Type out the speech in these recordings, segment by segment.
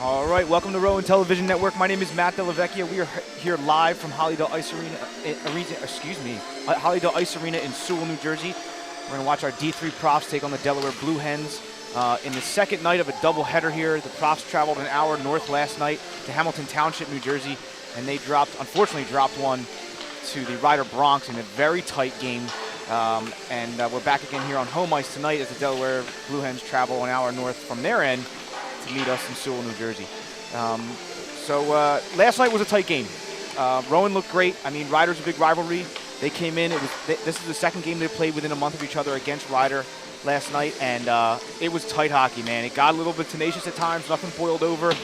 All right, welcome to Rowan Television Network. My name is Matt Dellavecchia. We are here live from Hollydale Ice Arena, Hollydale Ice Arena in Sewell, New Jersey. We're going to watch our D3 Profs take on the Delaware Blue Hens. In the second night of a doubleheader here, the Profs traveled an hour north last night to Hamilton Township, New Jersey, and they unfortunately dropped one to the Ryder Bronx in a very tight game. We're back again here on home ice tonight as the Delaware Blue Hens travel an hour north from their end to meet us in Sewell, New Jersey. Last night was a tight game. Rowan looked great. I mean, Ryder's a big rivalry. They came in. This is the second game they played within a month of each other against Ryder last night, and it was tight hockey, man. It got a little bit tenacious at times. Nothing boiled over.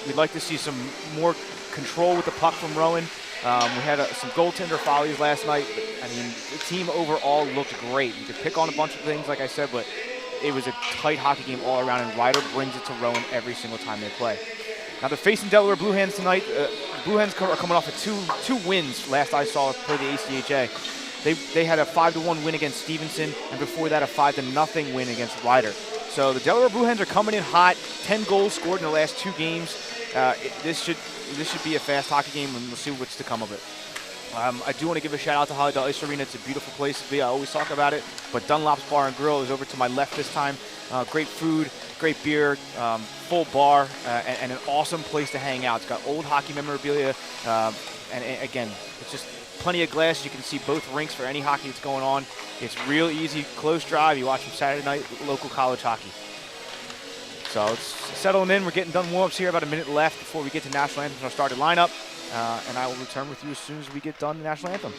We'd like to see some more control with the puck from Rowan. We had some goaltender follies last night. I mean, the team overall looked great. You could pick on a bunch of things, like I said, but it was a tight hockey game all around, and Ryder brings it to Rowan every single time they play. Now they're facing Delaware Blue Hens tonight. Blue Hens are coming off of two wins last I saw per the ACHA. They had a 5-1 win against Stevenson, and before that a 5-0 win against Ryder. So the Delaware Blue Hens are coming in hot. 10 goals scored in the last 2 games. This should be a fast hockey game, and we'll see what's to come of it. I do want to give a shout out to Hollydale Ice Arena. It's a beautiful place to be. I always talk about it. But Dunlop's Bar and Grill is over to my left this time. Great food, great beer, full bar, and an awesome place to hang out. It's got old hockey memorabilia, and again, it's just plenty of glass. You can see both rinks for any hockey that's going on. It's real easy, close drive. You watch from Saturday night, local college hockey. So it's settling in. We're getting done warm-ups here. About a minute left before we get to National Anthem and our starting lineup. And I will return with you as soon as we get done the National Anthem.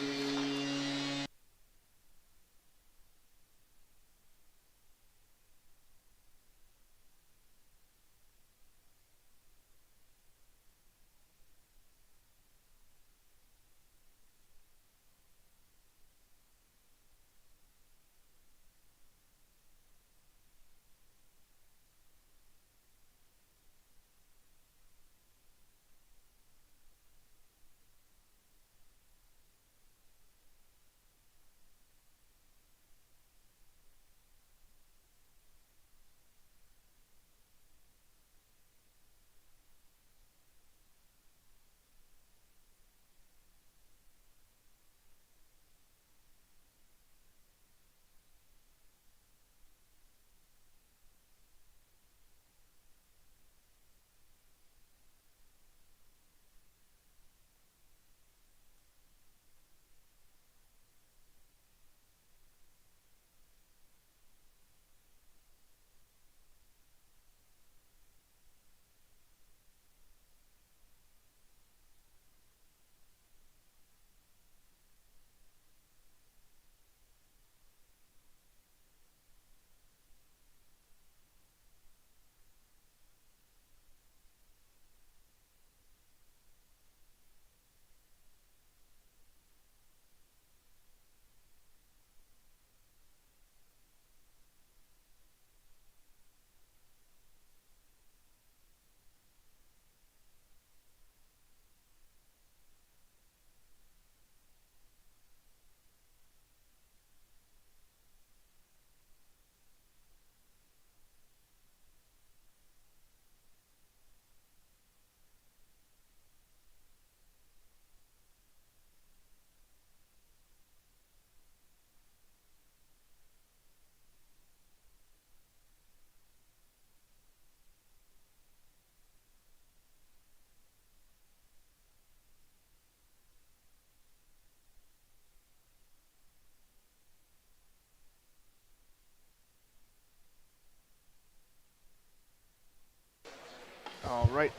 All right,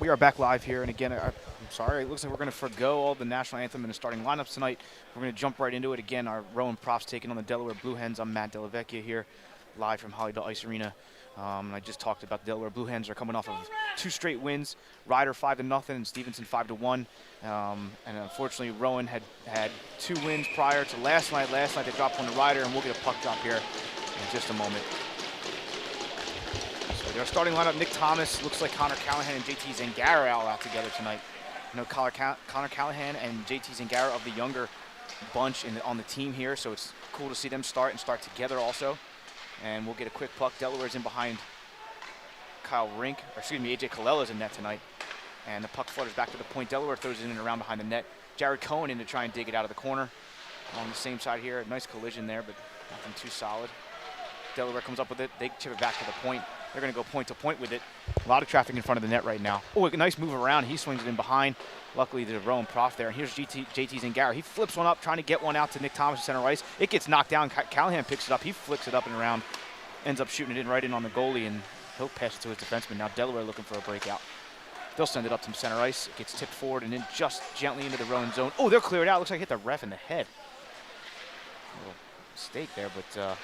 we are back live here, and again, I'm sorry, it looks like we're going to forgo all the National Anthem and the starting lineups tonight. We're going to jump right into it. Again, our Rowan Profs taking on the Delaware Blue Hens. I'm Matt Dellavecchia here, live from Hollydale Ice Arena. And I just talked about the Delaware Blue Hens are coming off of 2 straight wins. Ryder 5-0 and Stevenson 5-1. And unfortunately, Rowan had 2 wins prior to last night. Last night they dropped one to Ryder, and we'll get a puck drop here in just a moment. Our starting lineup: Nick Thomas, looks like Connor Callahan and JT Zangara all out together tonight. You know, Connor Callahan and JT Zangara of the younger bunch on the team here, so it's cool to see them start together also. And we'll get a quick puck. Delaware's in behind AJ Collella's in net tonight. And the puck flutters back to the point. Delaware throws it in and around behind the net. Jared Cohen in to try and dig it out of the corner. On the same side here, a nice collision there, but nothing too solid. Delaware comes up with it. They chip it back to the point. They're going to go point to point with it. A lot of traffic in front of the net right now. Oh, a nice move around. He swings it in behind. Luckily, the Rowan prof there. And here's JT Zangara. He flips one up, trying to get one out to Nick Thomas in center ice. It gets knocked down. Callahan picks it up. He flicks it up and around. Ends up shooting it in right in on the goalie, and he'll pass it to his defenseman. Now Delaware looking for a breakout. They'll send it up to center ice. It gets tipped forward and then just gently into the Rowan zone. Oh, they'll clear it out. Looks like it hit the ref in the head. A little mistake there, but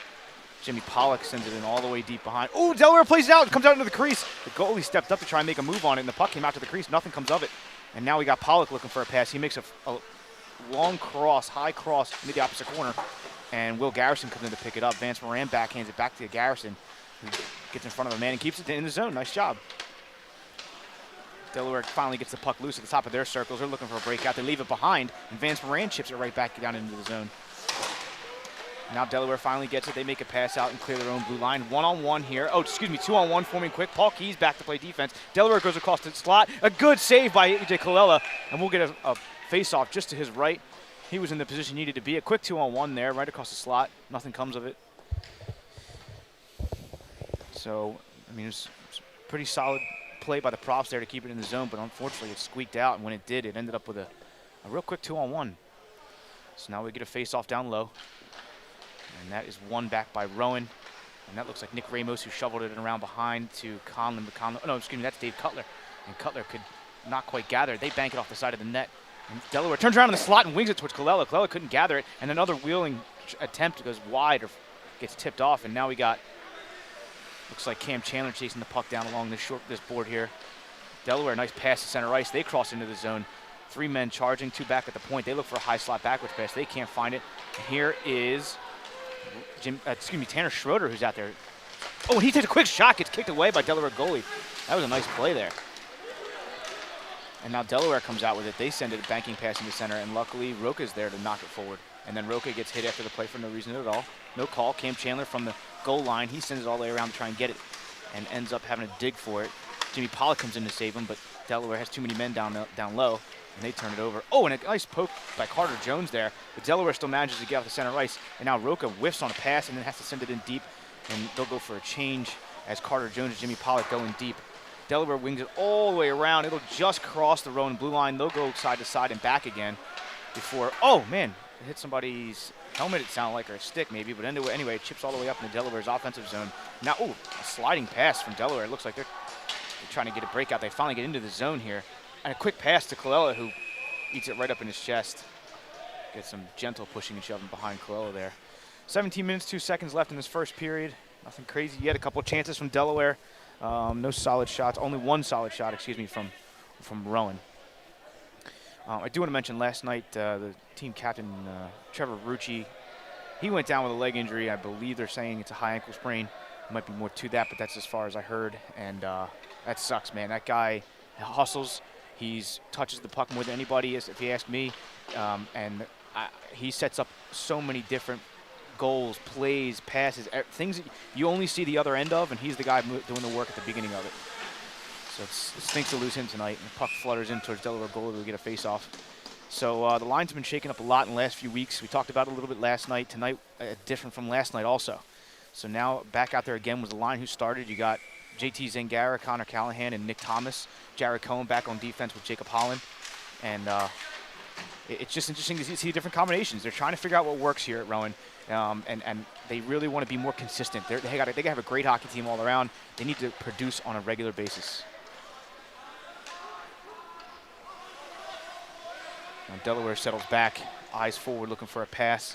Jimmy Pollock sends it in all the way deep behind. Oh, Delaware plays it out. It comes out into the crease. The goalie stepped up to try and make a move on it, and the puck came out to the crease. Nothing comes of it. And now we got Pollock looking for a pass. He makes a long cross, high cross into the opposite corner, and Will Garrison comes in to pick it up. Vance Moran backhands it back to Garrison, who gets in front of a man and keeps it in the zone. Nice job. Delaware finally gets the puck loose at the top of their circles. They're looking for a breakout. They leave it behind, and Vance Moran chips it right back down into the zone. Now Delaware finally gets it. They make a pass out and clear their own blue line. 1-on-1 here. Oh, excuse me, 2-on-1 forming quick. Paul Keyes back to play defense. Delaware goes across the slot. A good save by AJ Colella, and we'll get a face-off just to his right. He was in the position he needed to be. A quick 2-on-1 there, right across the slot. Nothing comes of it. So, I mean, it was pretty solid play by the props there to keep it in the zone, but unfortunately it squeaked out, and when it did, it ended up with a real quick 2-on-1. So now we get a face-off down low. And that is won back by Rowan. And that looks like Nick Ramos, who shoveled it around behind to Conlon. Oh, no, excuse me, that's Dave Cutler. And Cutler could not quite gather it. They bank it off the side of the net. And Delaware turns around in the slot and wings it towards Colella. Colella couldn't gather it. And another wheeling attempt goes wide or gets tipped off. And now we got, looks like Cam Chandler chasing the puck down along this board here. Delaware, nice pass to center ice. They cross into the zone. 3 men charging, 2 back at the point. They look for a high slot backwards pass. They can't find it. And here is Tanner Schroeder, who's out there. Oh, and he takes a quick shot, gets kicked away by Delaware goalie. That was a nice play there. And now Delaware comes out with it. They send it a banking pass in the center, and luckily Roca's there to knock it forward. And then Roca gets hit after the play for no reason at all. No call. Cam Chandler from the goal line. He sends it all the way around to try and get it and ends up having to dig for it. Jimmy Pollock comes in to save him, but Delaware has too many men down low, and they turn it over. Oh, and a nice poke by Carter Jones there. But Delaware still manages to get off the center ice, and now Roca whiffs on a pass and then has to send it in deep, and they'll go for a change as Carter Jones and Jimmy Pollock go in deep. Delaware wings it all the way around. It'll just cross the Rowan blue line. They'll go side to side and back again before, oh man, it hit somebody's helmet, it sounded like, or a stick maybe, but anyway, it chips all the way up into Delaware's offensive zone. Now, oh, a sliding pass from Delaware. It looks like they're trying to get a breakout. They finally get into the zone here. And a quick pass to Colella, who eats it right up in his chest. Gets some gentle pushing and shoving behind Colella there. 17 minutes, 2 seconds left in this first period. Nothing crazy yet. A couple of chances from Delaware. No solid shots. Only one solid shot, excuse me, from Rowan. I do want to mention last night the team captain, Trevor Rucci, he went down with a leg injury. I believe they're saying it's a high ankle sprain. There might be more to that, but that's as far as I heard. And that sucks, man. That guy hustles. He touches the puck more than anybody is, if you ask me. He sets up so many different goals, plays, passes, things that you only see the other end of, and he's the guy doing the work at the beginning of it. So it stinks to lose him tonight. And the puck flutters in towards Delaware goalie to get a face-off. So the line's been shaken up a lot in the last few weeks. We talked about it a little bit last night. Tonight, different from last night also. So now back out there again was the line who started. You got JT Zangara, Connor Callahan, and Nick Thomas. Jared Cohen back on defense with Jacob Holland. And it's just interesting to see different combinations. They're trying to figure out what works here at Rowan. And they really want to be more consistent. They have a great hockey team all around. They need to produce on a regular basis. Now Delaware settles back, eyes forward, looking for a pass.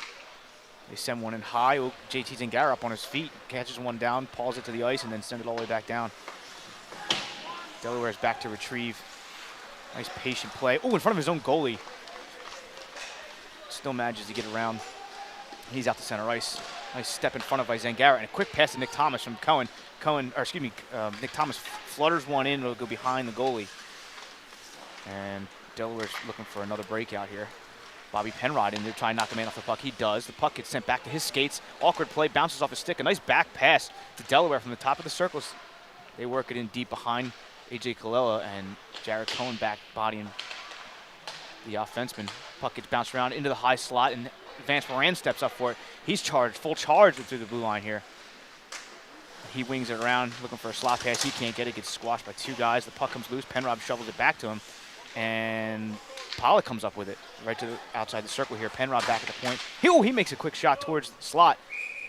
They send one in high. Oh, JT Zangara up on his feet, catches one down, pulls it to the ice, and then send it all the way back down. Delaware's back to retrieve. Nice patient play. Oh, in front of his own goalie. Still manages to get around. He's out to center ice. Nice step in front of by Zangara, and a quick pass to Nick Thomas from Cohen. Nick Thomas flutters one in. It'll go behind the goalie. And Delaware's looking for another breakout here. Bobby Penrod in there trying to knock the man off the puck. He does. The puck gets sent back to his skates. Awkward play, bounces off his stick. A nice back pass to Delaware from the top of the circles. They work it in deep behind A.J. Colella, and Jared Cohen back bodying the offenseman. Puck gets bounced around into the high slot, and Vance Moran steps up for it. He's charged, full charge through the blue line here. He wings it around, looking for a slot pass. He can't get it, gets squashed by 2 guys. The puck comes loose. Penrod shovels it back to him, and Pollock comes up with it right to the outside the circle here. Penrod back at the point. He makes a quick shot towards the slot,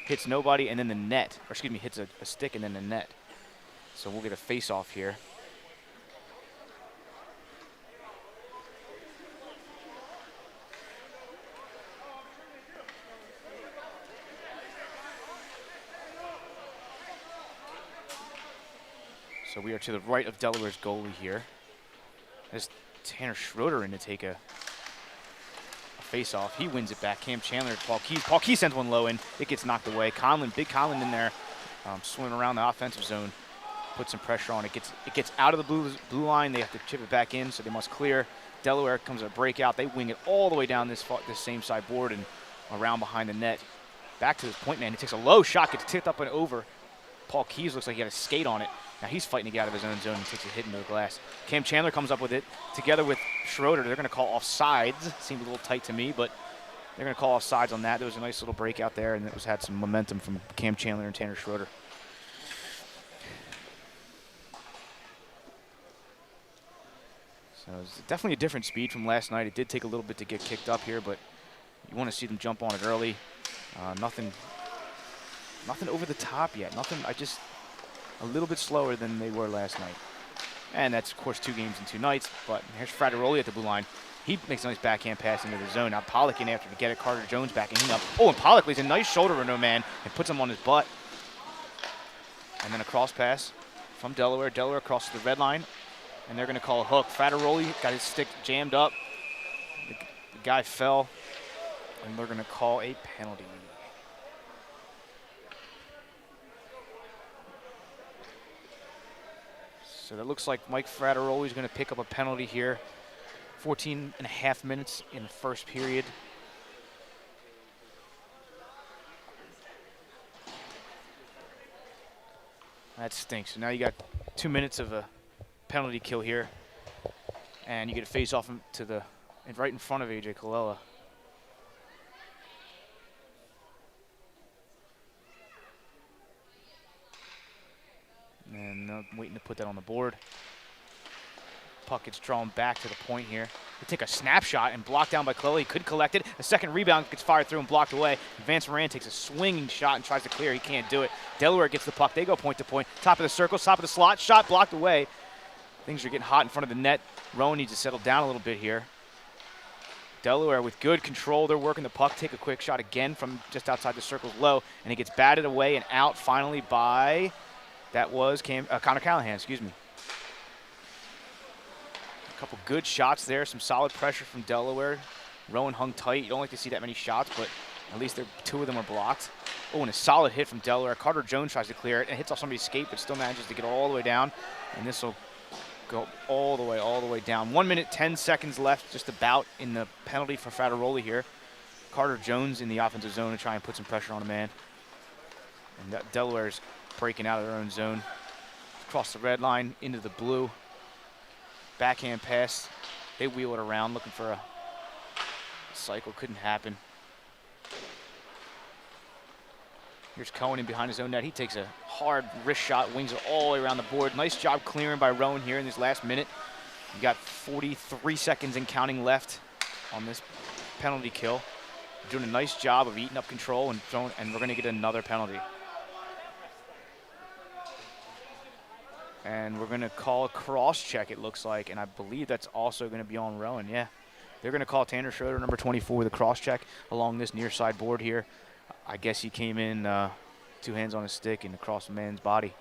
hits nobody, and then the net, or excuse me, hits a stick and then the net. So we'll get a face-off here. So we are to the right of Delaware's goalie here. There's Tanner Schroeder in to take a face-off. He wins it back. Cam Chandler to Paul Keyes. Paul Keyes sends one low in. It gets knocked away. Conlon, big Conlon in there, swimming around the offensive zone. Puts some pressure on it. It gets out of the blue line. They have to chip it back in, so they must clear. Delaware comes a breakout. They wing it all the way down this same side board and around behind the net. Back to his point man. He takes a low shot, gets tipped up and over. Paul Keyes looks like he had a skate on it. Now he's fighting to get out of his own zone and takes a hit into the glass. Cam Chandler comes up with it together with Schroeder. They're going to call offsides. Seemed a little tight to me, but they're going to call offsides on that. There was a nice little breakout there, and it had some momentum from Cam Chandler and Tanner Schroeder. So it's definitely a different speed from last night. It did take a little bit to get kicked up here, but you want to see them jump on it early. Nothing over the top yet. A little bit slower than they were last night. And that's, of course, 2 games in 2 nights. But here's Frateroli at the blue line. He makes a nice backhand pass into the zone. Now Pollock in after to get it. Carter Jones backing him up. Oh, and Pollock lays a nice shoulder to no man and puts him on his butt. And then a cross pass from Delaware. Delaware crosses the red line, and they're going to call a hook. Frateroli got his stick jammed up. The guy fell, and they're going to call a penalty. So that looks like Mike Frateroli is going to pick up a penalty here. 14.5 minutes in the first period. That stinks. So now you got 2 minutes of a penalty kill here, and you get a face off to right in front of AJ Colella. And waiting to put that on the board. Puck gets drawn back to the point here. They take a snapshot and blocked down by Colella. He could collect it. A second rebound gets fired through and blocked away. Vance Moran takes a swinging shot and tries to clear. He can't do it. Delaware gets the puck. They go point to point. Top of the circle, top of the slot. Shot blocked away. Things are getting hot in front of the net. Rowan needs to settle down a little bit here. Delaware with good control. They're working the puck. Take a quick shot again from just outside the circle low. And it gets batted away and out finally by... That was Connor Callahan, excuse me. A couple good shots there, some solid pressure from Delaware. Rowan hung tight. You don't like to see that many shots, but at least 2 of them are blocked. Oh, and a solid hit from Delaware. Carter Jones tries to clear it and hits off somebody's skate, but still manages to get all the way down. And this will go all the way down. 1 minute, 10 seconds left, just about in the penalty for Frateroli here. Carter Jones in the offensive zone to try and put some pressure on a man. And Delaware's breaking out of their own zone. Across the red line into the blue. Backhand pass. They wheel it around looking for a cycle. Couldn't happen. Here's Cohen in behind his own net. He takes a hard wrist shot, wings it all the way around the board. Nice job clearing by Rowan here in this last minute. You got 43 seconds and counting left on this penalty kill. Doing a nice job of eating up control and we're going to get another penalty. And we're going to call a cross check, it looks like, and I believe that's also going to be on Rowan. Yeah, they're going to call Tanner Schroeder, number 24, with a cross check along this near side board here. I guess he came in 2 hands on his stick and across the man's body.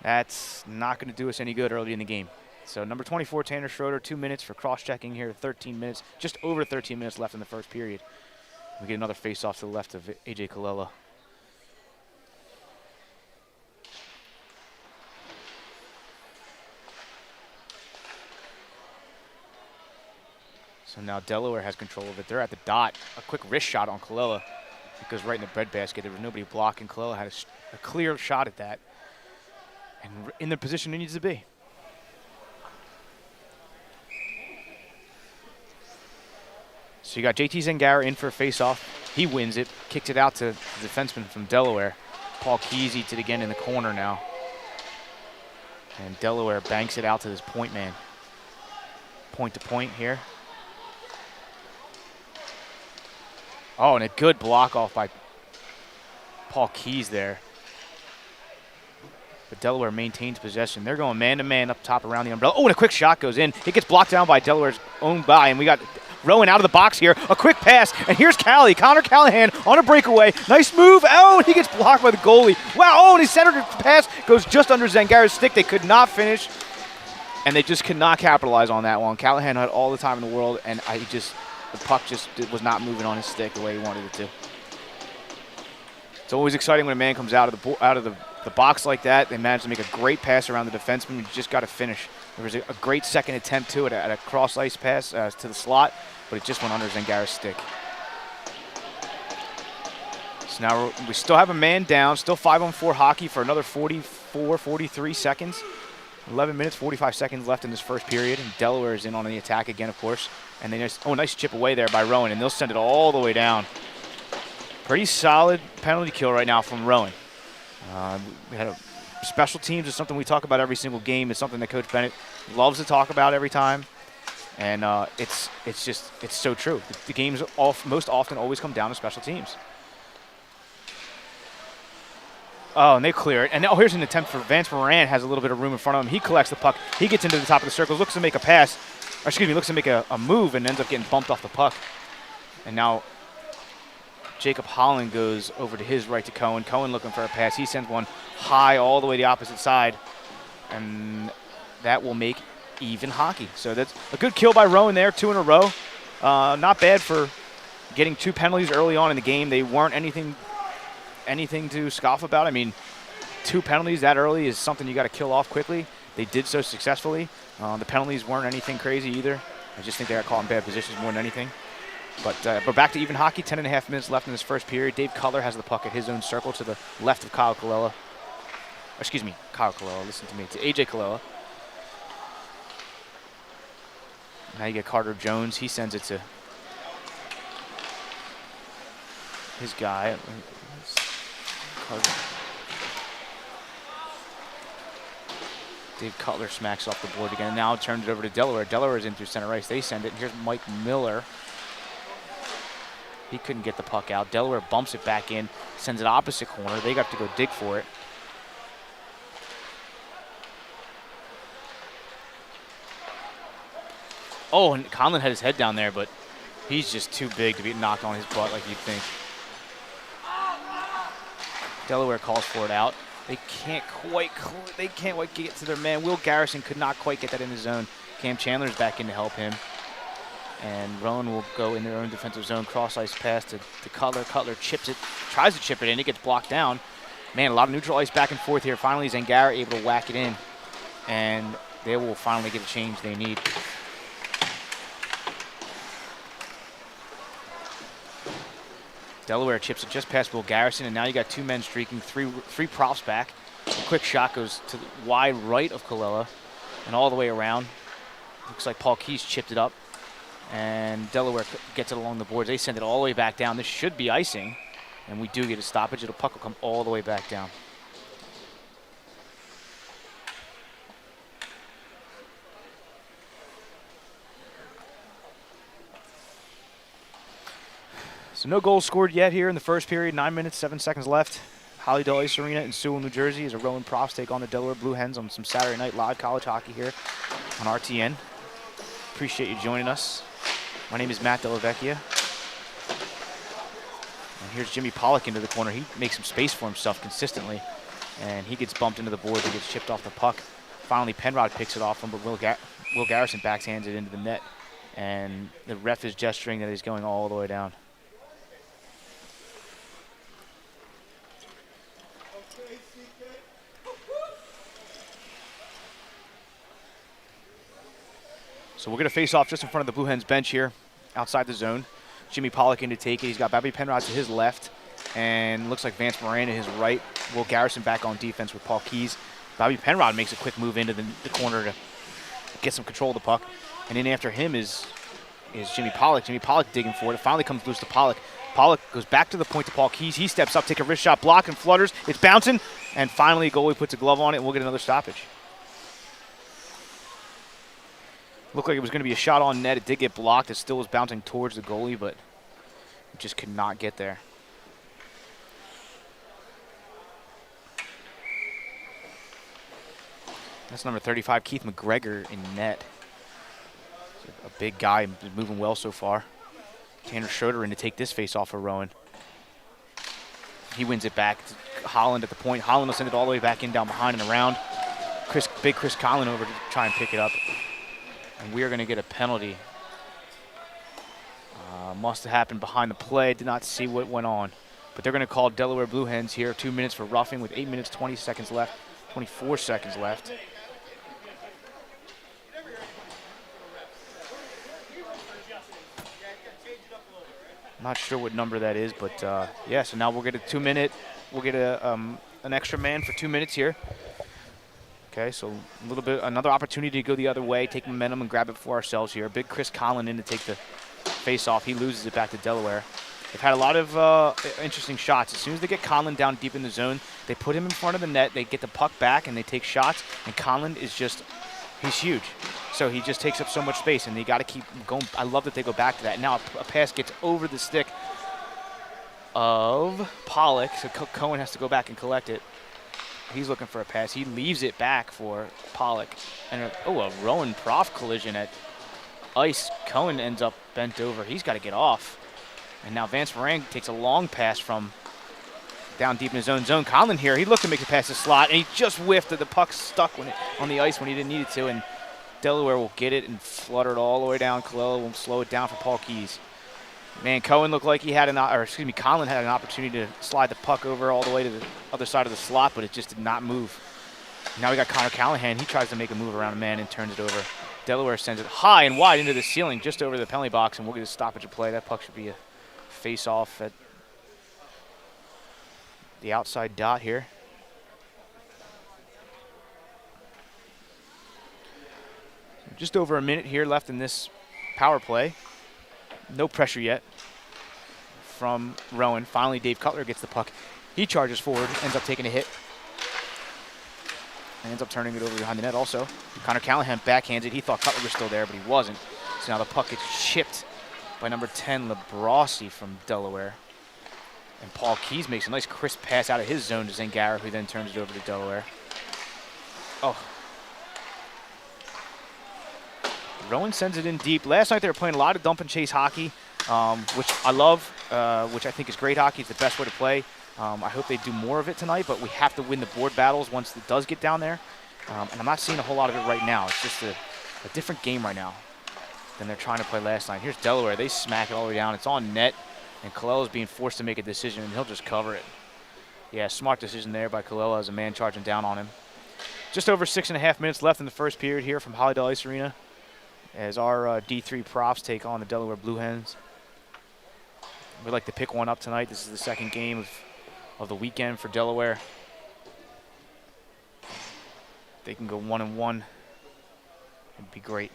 That's not going to do us any good early in the game. So number 24, Tanner Schroeder, 2 minutes for cross checking here, 13 minutes, just over 13 minutes left in the first period. We get another face off to the left of AJ Colella. So now Delaware has control of it. They're at the dot. A quick wrist shot on Colella. It goes right in the breadbasket. There was nobody blocking. Colella had a clear shot at that. and in the position he needs to be. So you got JT Zangara in for a face-off. He wins it, kicks it out to the defenseman from Delaware. Paul Keys eats it again in the corner now. And Delaware banks it out to this point man. Point to point here. Oh, and a good block off by Paul Keys there. But Delaware maintains possession. They're going man-to-man up top around the umbrella. Oh, and a quick shot goes in. It gets blocked down by Delaware's own guy, and we got Rowan out of the box here. A quick pass, and here's Connor Callahan on a breakaway. Nice move. Oh, and he gets blocked by the goalie. Wow, oh, and his centered pass goes just under Zangara's stick. They could not finish, and they just could not capitalize on that one. Callahan had all the time in the world, and the puck just was not moving on his stick the way he wanted it to. It's always exciting when a man comes out of the box like that. They managed to make a great pass around the defenseman. You just got to finish. There was a great second attempt to it at a cross-ice pass to the slot, but it just went under Zangara's stick. So now we still have a man down, still 5-on-4 hockey for another 43 seconds. 11 minutes, 45 seconds left in this first period, and Delaware is in on the attack again, of course. And they just, nice chip away there by Rowan, and they'll send it all the way down. Pretty solid penalty kill right now from Rowan. We had special teams is something we talk about every single game. It's something that Coach Bennett loves to talk about every time, and it's so true. The games most often always come down to special teams. Oh, and they clear it. And now here's an attempt for Vance Moran. Has a little bit of room in front of him. He collects the puck. He gets into the top of the circle. Looks to make a pass. Or excuse me, looks to make a move and ends up getting bumped off the puck. And now Jacob Holland goes over to his right to Cohen. Cohen looking for a pass. He sends one high all the way the opposite side. And that will make even hockey. So that's a good kill by Rowan there, 2 in a row. Not bad for getting 2 penalties early on in the game. They weren't anything to scoff about. I mean, 2 penalties that early is something you got to kill off quickly. They did so successfully. The penalties weren't anything crazy either. I just think they got caught in bad positions more than anything. But back to even hockey, 10.5 minutes left in this first period. Dave Cutler has the puck at his own circle to the left of Kyle Colella. Excuse me, Kyle Colella, listen to me, to AJ Colella. Now you get Carter Jones. He sends it to his guy. Dave Cutler smacks off the board again. Now turns it over to Delaware. Delaware is in through center ice. They send it. Here's Mike Miller. He couldn't get the puck out. Delaware bumps it back in, sends it opposite corner. They got to go dig for it. Oh, and Conlon had his head down there, but he's just too big to be knocked on his butt like you'd think. Delaware calls for it out. They can't quite get to their man. Will Garrison could not quite get that in the zone. Cam Chandler's back in to help him. And Rowan will go in their own defensive zone. Cross-ice pass to Cutler. Cutler chips it, tries to chip it in. It gets blocked down. Man, a lot of neutral ice back and forth here. Finally, Zangara able to whack it in. And they will finally get a change they need. Delaware chips it just past Will Garrison, and now you got 2 men streaking, three props back. A quick shot goes to the wide right of Colella and all the way around. Looks like Paul Keys chipped it up, and Delaware gets it along the boards. They send it all the way back down. This should be icing, and we do get a stoppage. The puck will come all the way back down. So no goals scored yet here in the first period. 9 minutes, 7 seconds left. Hollydale Ice Arena in Sewell, New Jersey, as a Rowan Profs take on the Delaware Blue Hens on some Saturday night live college hockey here on RTN. Appreciate you joining us. My name is Matt Delavecchia. And here's Jimmy Pollock into the corner. He makes some space for himself consistently, and he gets bumped into the boards. He gets chipped off the puck. Finally, Penrod picks it off him, but Will Garrison backhands it into the net, and the ref is gesturing that he's going all the way down. So we're going to face off just in front of the Blue Hens bench here, outside the zone. Jimmy Pollock in to take it. He's got Bobby Penrod to his left, and looks like Vance Moran to his right. Will Garrison back on defense with Paul Keys. Bobby Penrod makes a quick move into the corner to get some control of the puck. And in after him is Jimmy Pollock. Jimmy Pollock digging for it. It finally comes loose to Pollock. Pollock goes back to the point to Paul Keys. He steps up, take a wrist shot, block, and flutters. It's bouncing, and finally goalie puts a glove on it, and we'll get another stoppage. Looked like it was going to be a shot on net. It did get blocked. It still was bouncing towards the goalie, but it just could not get there. That's number 35, Keith McGregor, in net. A big guy, moving well so far. Tanner Schroeder in to take this face off for Rowan. He wins it back to Holland at the point. Holland will send it all the way back in, down behind and around. Big Chris Conlon over to try and pick it up. And we are going to get a penalty. Must have happened behind the play. Did not see what went on. But they're going to call Delaware Blue Hens here. 2 minutes for roughing with 8 minutes, 20 seconds left. 24 seconds left. Not sure what number that is, but yeah, so now we'll get a 2 minute, we'll get an extra man for 2 minutes here. Okay, so a little bit, another opportunity to go the other way, take momentum and grab it for ourselves here. Big Chris Conlon in to take the face off. He loses it back to Delaware. They've had a lot of interesting shots. As soon as they get Conlon down deep in the zone, they put him in front of the net, they get the puck back, and they take shots, and Conlon is just, he's huge. So he just takes up so much space, and you got to keep going. I love that they go back to that. Now a pass gets over the stick of Pollock, so Cohen has to go back and collect it. He's looking for a pass. He leaves it back for Pollock. And a Rowan Prof collision at ice. Cohen ends up bent over. He's got to get off. And now Vance Varang takes a long pass from down deep in his own zone. Conlon here, he looked to make the pass to slot, and he just whiffed it. The puck stuck on the ice when he didn't need it to, and Delaware will get it and flutter it all the way down. Colella will slow it down for Paul Keys. Man, Cohen looked like he had Conlon had an opportunity to slide the puck over all the way to the other side of the slot, but it just did not move. Now we got Connor Callahan. He tries to make a move around a man and turns it over. Delaware sends it high and wide into the ceiling, just over the penalty box, and we'll get a stoppage of play. That puck should be a face-off at the outside dot here. Just over a minute here left in this power play. No pressure yet from Rowan. Finally, Dave Cutler gets the puck. He charges forward, ends up taking a hit, and ends up turning it over behind the net also. Connor Callahan backhands it. He thought Cutler was still there, but he wasn't. So now the puck gets chipped by number 10, Labrossi from Delaware. And Paul Keys makes a nice crisp pass out of his zone to Zangara, who then turns it over to Delaware. Oh. Rowan sends it in deep. Last night they were playing a lot of dump and chase hockey, which I love, which I think is great hockey. It's the best way to play. I hope they do more of it tonight, but we have to win the board battles once it does get down there. And I'm not seeing a whole lot of it right now. It's just a different game right now than they're trying to play last night. Here's Delaware. They smack it all the way down. It's on net, and Colella's being forced to make a decision, and he'll just cover it. Yeah, smart decision there by Colella as a man charging down on him. Just over 6.5 minutes left in the first period here from Hollydale Ice Arena as our D3 Profs take on the Delaware Blue Hens. We'd like to pick one up tonight. This is the second game of the weekend for Delaware. If they can go 1-1, it'd be great.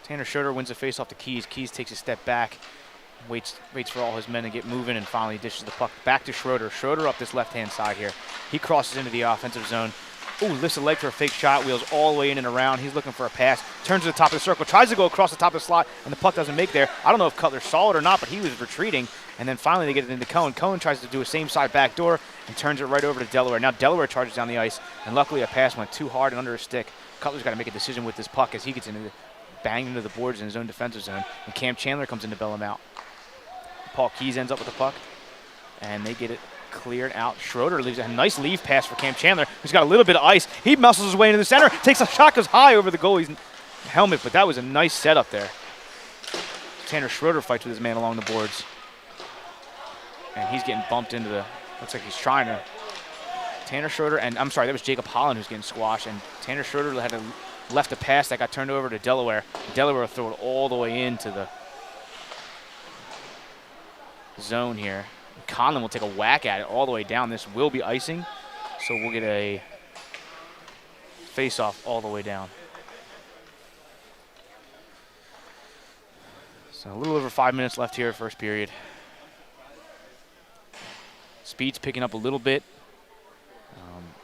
Tanner Schroeder wins the face off to Keys. Keys takes a step back, waits for all his men to get moving, and finally dishes the puck back to Schroeder. Schroeder up this left-hand side here. He crosses into the offensive zone. Ooh, lifts a leg for a fake shot, wheels all the way in and around. He's looking for a pass, turns to the top of the circle, tries to go across the top of the slot, and the puck doesn't make there. I don't know if Cutler saw it or not, but he was retreating, and then finally they get it into Cohen. Cohen tries to do a same side back door and turns it right over to Delaware. Now Delaware charges down the ice, and luckily a pass went too hard and under his stick. Cutler's got to make a decision with this puck as he gets banged into the boards in his own defensive zone, and Cam Chandler comes in to bail him out. Paul Keys ends up with the puck, and they get it cleared out. Schroeder leaves a nice leave pass for Cam Chandler, who's got a little bit of ice. He muscles his way into the center, takes a shot, goes high over the goalie's helmet, but that was a nice setup there. Tanner Schroeder fights with his man along the boards, and he's getting bumped into the, looks like he's trying to, Tanner Schroeder, and I'm sorry, that was Jacob Holland who's getting squashed, and Tanner Schroeder left a pass that got turned over to Delaware. Delaware will throw it all the way into the zone here. Conlon will take a whack at it all the way down. This will be icing, so we'll get a face-off all the way down. So a little over 5 minutes left here, first period. Speed's picking up a little bit.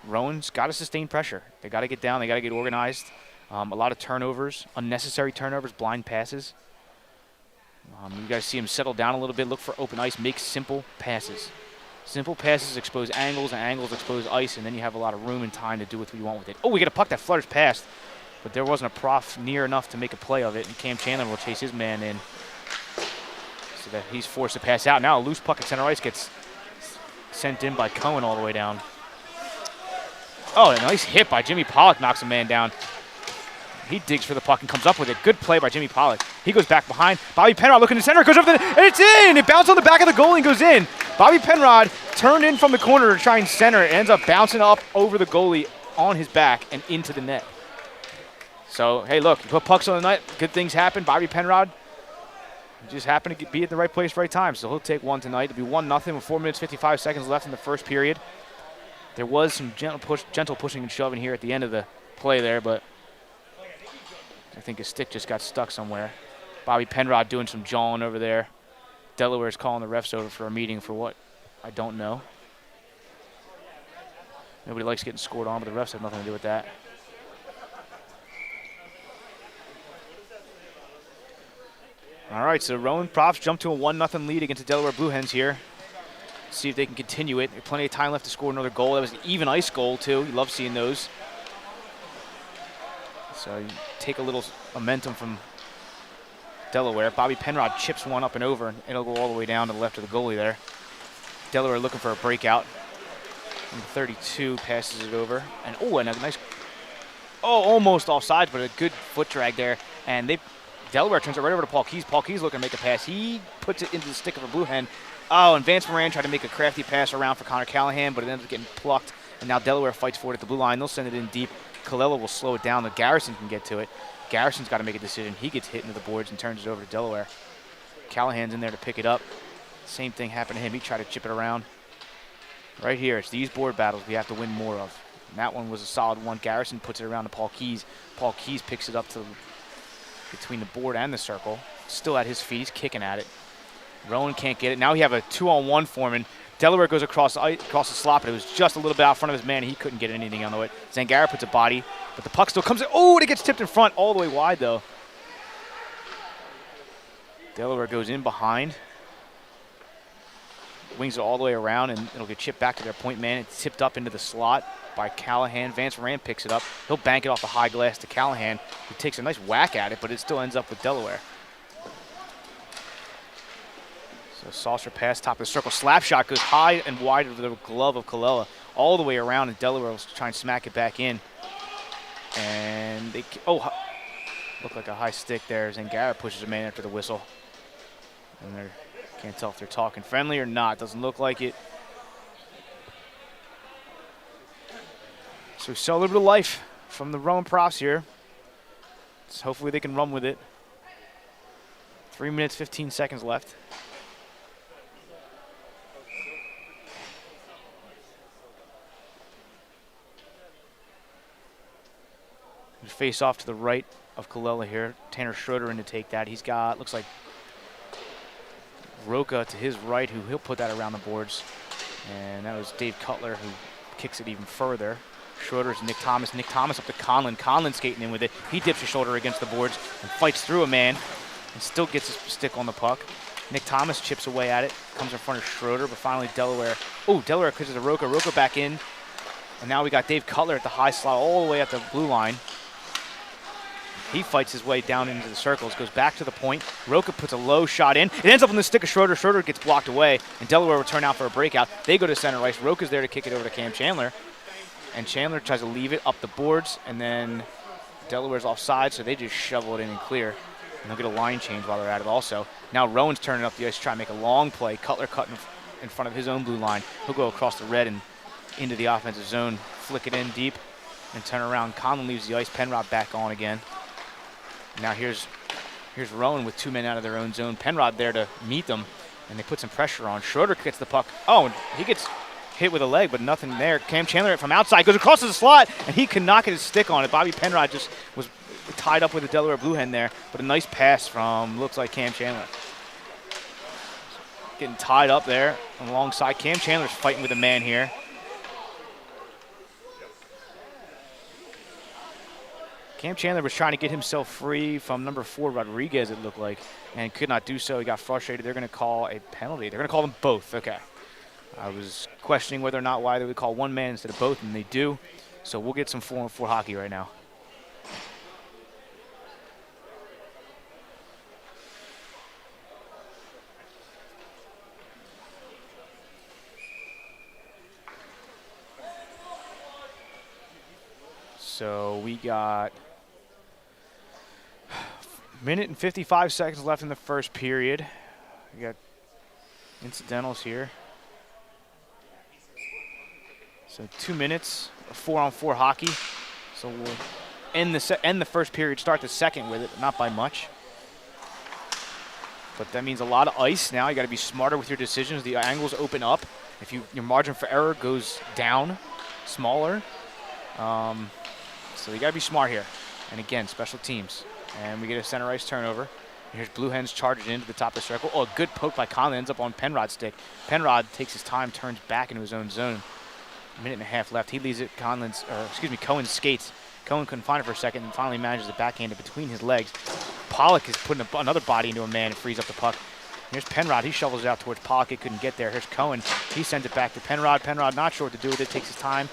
Rowan's got to sustain pressure. They got to get down. They got to get organized. A lot of turnovers, unnecessary turnovers, blind passes. You guys see him settle down a little bit, look for open ice, make simple passes. Simple passes expose angles, and angles expose ice, and then you have a lot of room and time to do what you want with it. Oh, we get a puck that flutters past, but there wasn't a prof near enough to make a play of it, and Cam Chandler will chase his man in so that he's forced to pass out. Now a loose puck at center ice gets sent in by Cohen all the way down. Oh, a nice hit by Jimmy Pollock knocks a man down. He digs for the puck and comes up with it. Good play by Jimmy Pollock. He goes back behind. Bobby Penrod looking to center. Goes over and it's in! It bounced on the back of the goalie and goes in. Bobby Penrod turned in from the corner to try and center. It ends up bouncing up over the goalie on his back and into the net. So, hey, look, you put pucks on the net, good things happen. Bobby Penrod just happened to be at the right place, right time. So he'll take one tonight. It'll be 1-0 with 4 minutes, 55 seconds left in the first period. There was some gentle pushing and shoving here at the end of the play there, but I think his stick just got stuck somewhere. Bobby Penrod doing some jawing over there. Delaware's calling the refs over for a meeting for what? I don't know. Nobody likes getting scored on, but the refs have nothing to do with that. All right, so Rowan Profs jump to a 1-0 lead against the Delaware Blue Hens here. See if they can continue it. There's plenty of time left to score another goal. That was an even ice goal, too. You love seeing those. So you take a little momentum from Delaware. Bobby Penrod chips one up and over, and it'll go all the way down to the left of the goalie there. Delaware looking for a breakout. And 32 passes it over. And, oh, and a nice, almost offsides, but a good foot drag there. And Delaware turns it right over to Paul Keys. Paul Keys looking to make a pass. He puts it into the stick of a Blue Hen. Oh, and Vance Moran tried to make a crafty pass around for Connor Callahan, but it ends up getting plucked. And now Delaware fights for it at the blue line. They'll send it in deep. Colella will slow it down. The Garrison can get to it. Garrison's got to make a decision. He gets hit into the boards and turns it over to Delaware. Callahan's in there to pick it up. Same thing happened to him. He tried to chip it around. Right here, it's these board battles we have to win more of. And that one was a solid one. Garrison puts it around to Paul Keys. Paul Keys picks it up to between the board and the circle. Still at his feet. He's kicking at it. Rowan can't get it. Now we have a 2-on-1 forming. Delaware goes across the slot, but it was just a little bit out front of his man. He couldn't get anything on the way. Zangara puts a body, but the puck still comes in. Oh, and it gets tipped in front all the way wide, though. Delaware goes in behind. Wings it all the way around, and it'll get chipped back to their point man. It's tipped up into the slot by Callahan. Vance Moran picks it up. He'll bank it off the high glass to Callahan, who takes a nice whack at it, but it still ends up with Delaware. So saucer pass, top of the circle. Slap shot goes high and wide of the glove of Colella all the way around, and Delaware will try and smack it back in. And they, looked like a high stick there. Zangara pushes a man after the whistle. And they can't tell if they're talking friendly or not. Doesn't look like it. So we saw a little bit of life from the Rowan Profs here. So hopefully they can run with it. 3 minutes, 15 seconds left. Face off to the right of Colella here. Tanner Schroeder in to take that. He's got, looks like Roca to his right, who he'll put that around the boards. And that was Dave Cutler, who kicks it even further. Schroeder's Nick Thomas. Nick Thomas up to Conlon. Conlon skating in with it. He dips his shoulder against the boards and fights through a man and still gets his stick on the puck. Nick Thomas chips away at it. Comes in front of Schroeder, but finally Delaware. Oh, Delaware pushes to Roca. Roca back in. And now we got Dave Cutler at the high slot all the way at the blue line. He fights his way down into the circles, goes back to the point. Roca puts a low shot in. It ends up on the stick of Schroeder. Schroeder gets blocked away, and Delaware will turn out for a breakout. They go to center ice. Roca's there to kick it over to Cam Chandler. And Chandler tries to leave it up the boards, and then Delaware's offside, so they just shovel it in and clear. And they'll get a line change while they're at it also. Now Rowan's turning up the ice to try and make a long play. Cutler cutting in front of his own blue line. He'll go across the red and into the offensive zone, flick it in deep, and turn around. Conlon leaves the ice. Penrod back on again. Now here's Rowan with 2 men out of their own zone. Penrod there to meet them. And they put some pressure on. Schroeder gets the puck. Oh, and he gets hit with a leg, but nothing there. Cam Chandler from outside goes across to the slot, and he could not get his stick on it. Bobby Penrod just was tied up with the Delaware Blue Hen there, but a nice pass from, looks like, Cam Chandler. Getting tied up there alongside. Cam Chandler's fighting with a man here. Cam Chandler was trying to get himself free from number 4, Rodriguez, it looked like, and could not do so. He got frustrated. They're going to call a penalty. They're going to call them both. Okay. I was questioning whether or not why they would call one man instead of both, and they do. So we'll get some 4-on-4 hockey right now. So we got a minute and 55 seconds left in the first period. We got incidentals here. So 2 minutes of 4-on-4 hockey. So we'll end the first period, start the second with it, not by much. But that means a lot of ice now. You got to be smarter with your decisions. The angles open up. If your margin for error goes down, smaller. So you got to be smart here. And again, special teams. And we get a center ice turnover. And here's Blue Hens charging into the top of the circle. Oh, a good poke by Conlon, ends up on Penrod's stick. Penrod takes his time, turns back into his own zone. A minute and a half left. He leaves it Cohen's skates. Cohen couldn't find it for a second and finally manages to backhand it between his legs. Pollock is putting another body into a man and frees up the puck. Here's Penrod. He shovels it out towards Pollock. It couldn't get there. Here's Cohen. He sends it back to Penrod. Penrod not sure what to do with it. Takes his time.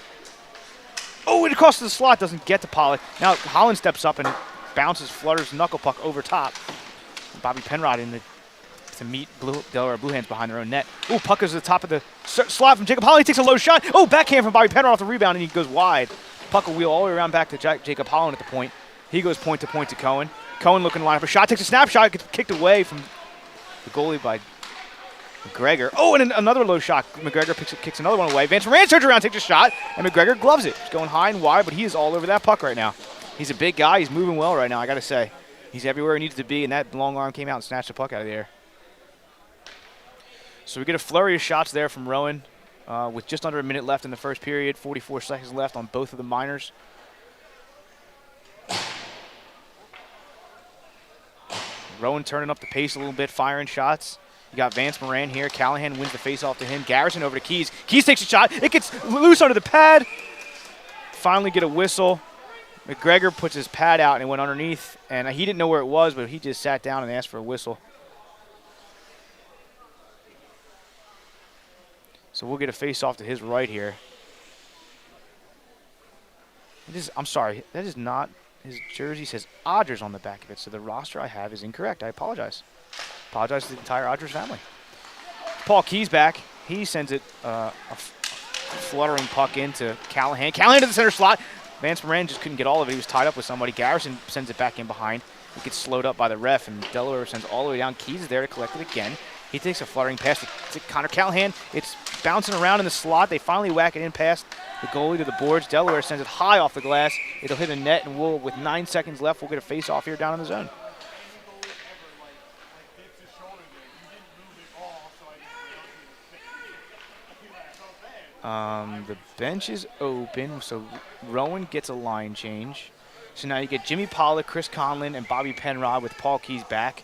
Oh, it across the slot. Doesn't get to Pollock. Now Holland steps up and it bounces, flutters knuckle puck over top. Bobby Penrod to meet Delaware Blue Hens behind their own net. Oh, puck is to the top of the slot from Jacob Holland. He takes a low shot. Oh, backhand from Bobby Penrod off the rebound, and he goes wide. Puck will wheel all the way around back to Jacob Holland at the point. He goes point to Cohen. Cohen looking to line up a shot, takes a snapshot, gets kicked away from the goalie by McGregor. Oh, and another low shot. McGregor kicks another one away. Vance Moran turns around, takes a shot, and McGregor gloves it. He's going high and wide, but he is all over that puck right now. He's a big guy. He's moving well right now, I got to say. He's everywhere he needs to be, and that long arm came out and snatched the puck out of the air. So we get a flurry of shots there from Rowan with just under a minute left in the first period, 44 seconds left on both of the minors. Rowan turning up the pace a little bit, firing shots. You got Vance Moran here. Callahan wins the faceoff to him. Garrison over to Keys. Keys takes a shot. It gets loose under the pad. Finally get a whistle. McGregor puts his pad out and it went underneath. And he didn't know where it was, but he just sat down and asked for a whistle. So we'll get a faceoff to his right here. I'm sorry, that is not his jersey. Says Odgers on the back of it, so the roster I have is incorrect. I apologize. Apologize to the entire Odgers family. Paul Keys back. He sends it a fluttering puck into Callahan. Callahan to the center slot. Vance Moran just couldn't get all of it. He was tied up with somebody. Garrison sends it back in behind. He gets slowed up by the ref, and Delaware sends all the way down. Keys is there to collect it again. He takes a fluttering pass to Connor Callahan. It's bouncing around in the slot. They finally whack it in past the goalie to the boards. Delaware sends it high off the glass. It'll hit a net, and with 9 seconds left, we'll get a face-off here down in the zone. The bench is open, so Rowan gets a line change. So now you get Jimmy Pollock, Chris Conlon, and Bobby Penrod with Paul Keys back.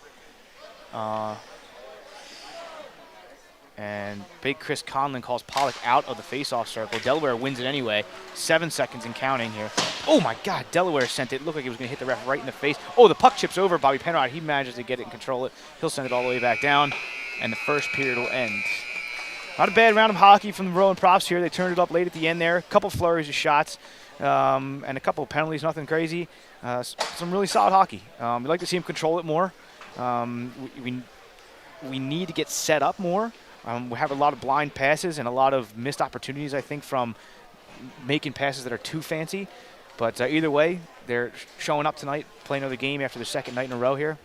And big Chris Conlon calls Pollock out of the face-off circle. Delaware wins it anyway. 7 seconds and counting here. Oh, my God. Delaware sent it. Looked like it was going to hit the ref right in the face. Oh, the puck chips over Bobby Penrod. He manages to get it and control it. He'll send it all the way back down, and the first period will end. Not a bad round of hockey from the Rowan Props here. They turned it up late at the end there. A couple flurries of shots and a couple of penalties. Nothing crazy. Some really solid hockey. We'd like to see him control it more. We need to get set up more. We have a lot of blind passes and a lot of missed opportunities, I think, from making passes that are too fancy. But either way, they're showing up tonight, playing another game after the second night in a row here.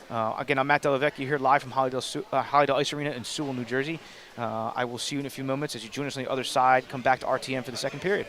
Again, I'm Matt Delavecchia here live from Hollydale Ice Arena in Sewell, New Jersey. I will see you in a few moments as you join us on the other side. Come back to RTM for the second period.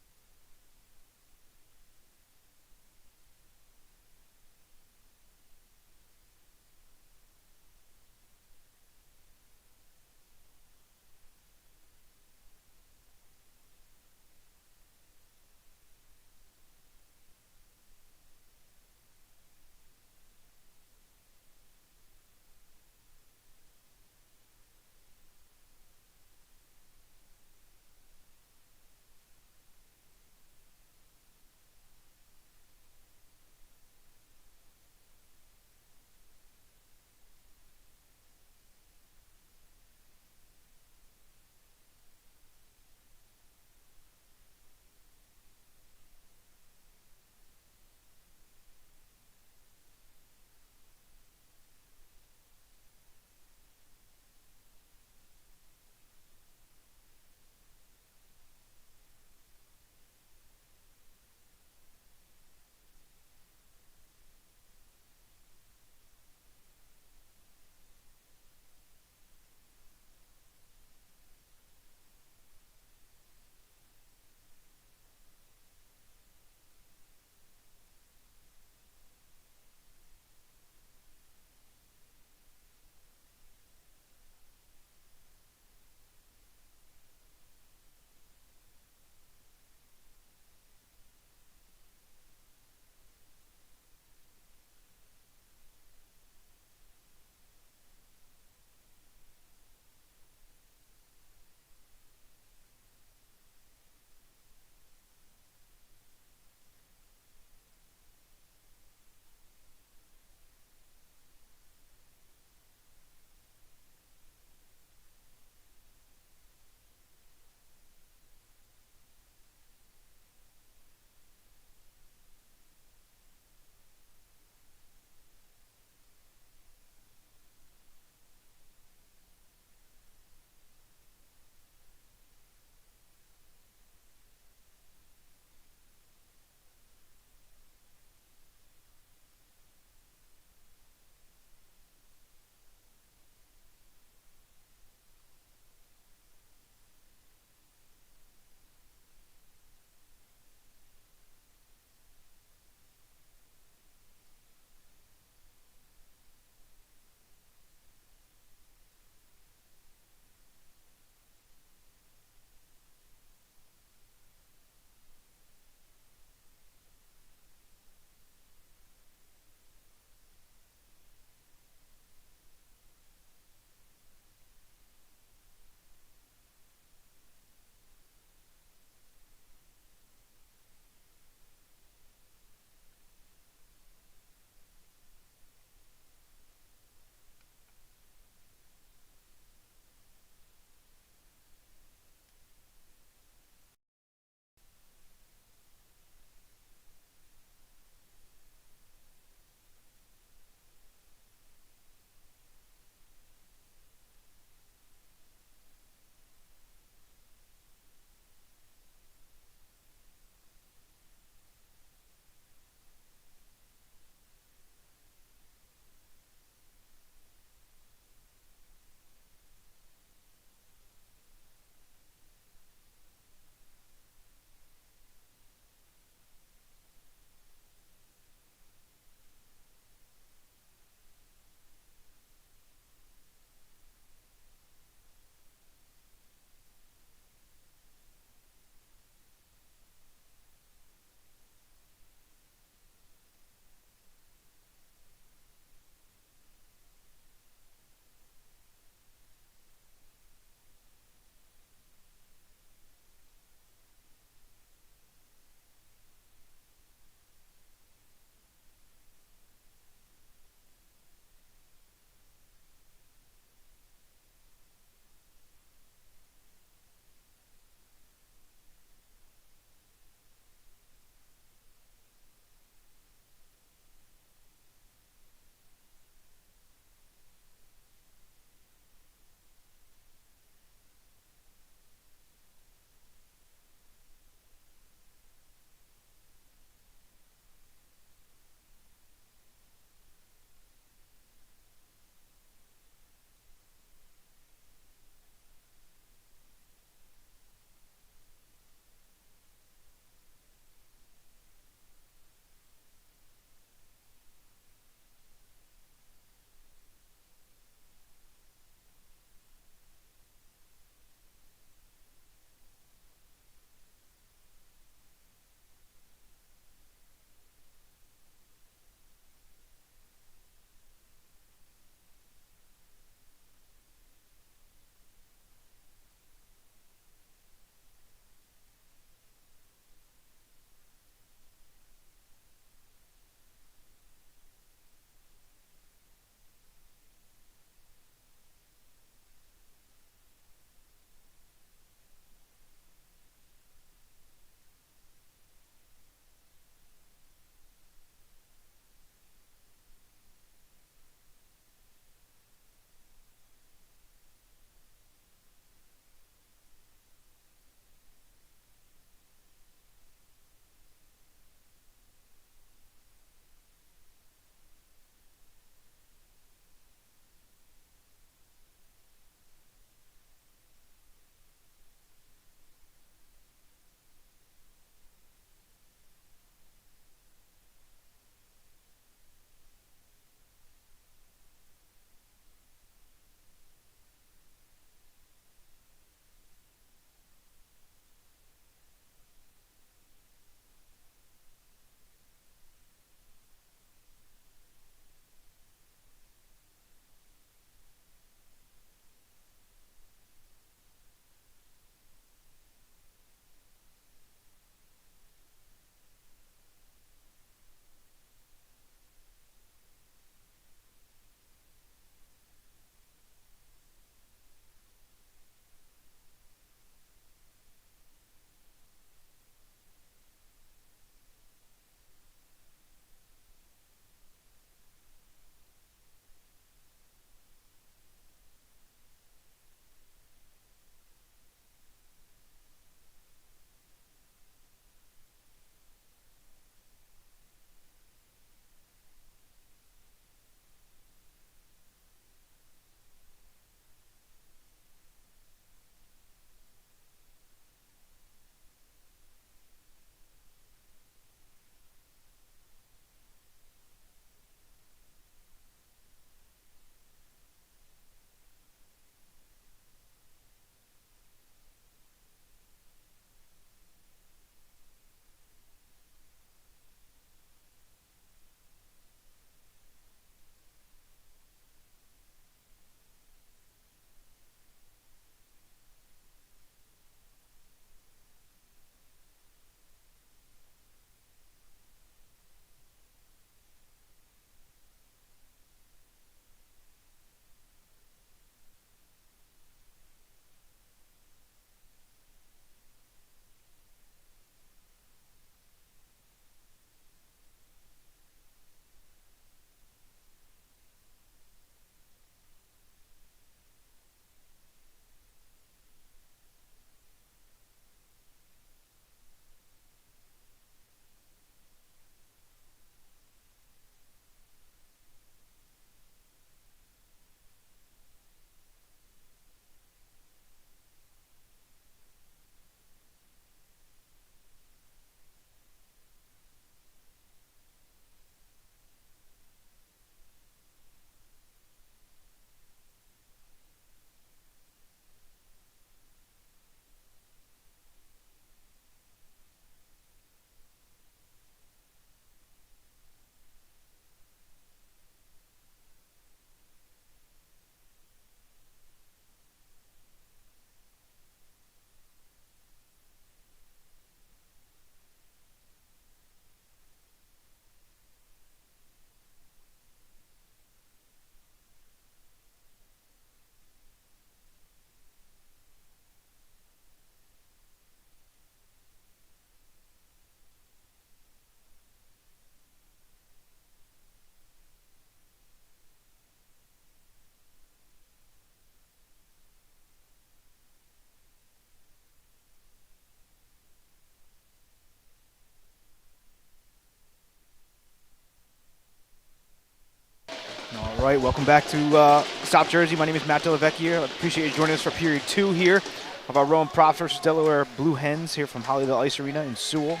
right, welcome back to South Jersey. My name is Matt Delavecchia. I appreciate you joining us for period 2 here of our Rowan Props versus Delaware Blue Hens here from Hollywood Ice Arena in Sewell.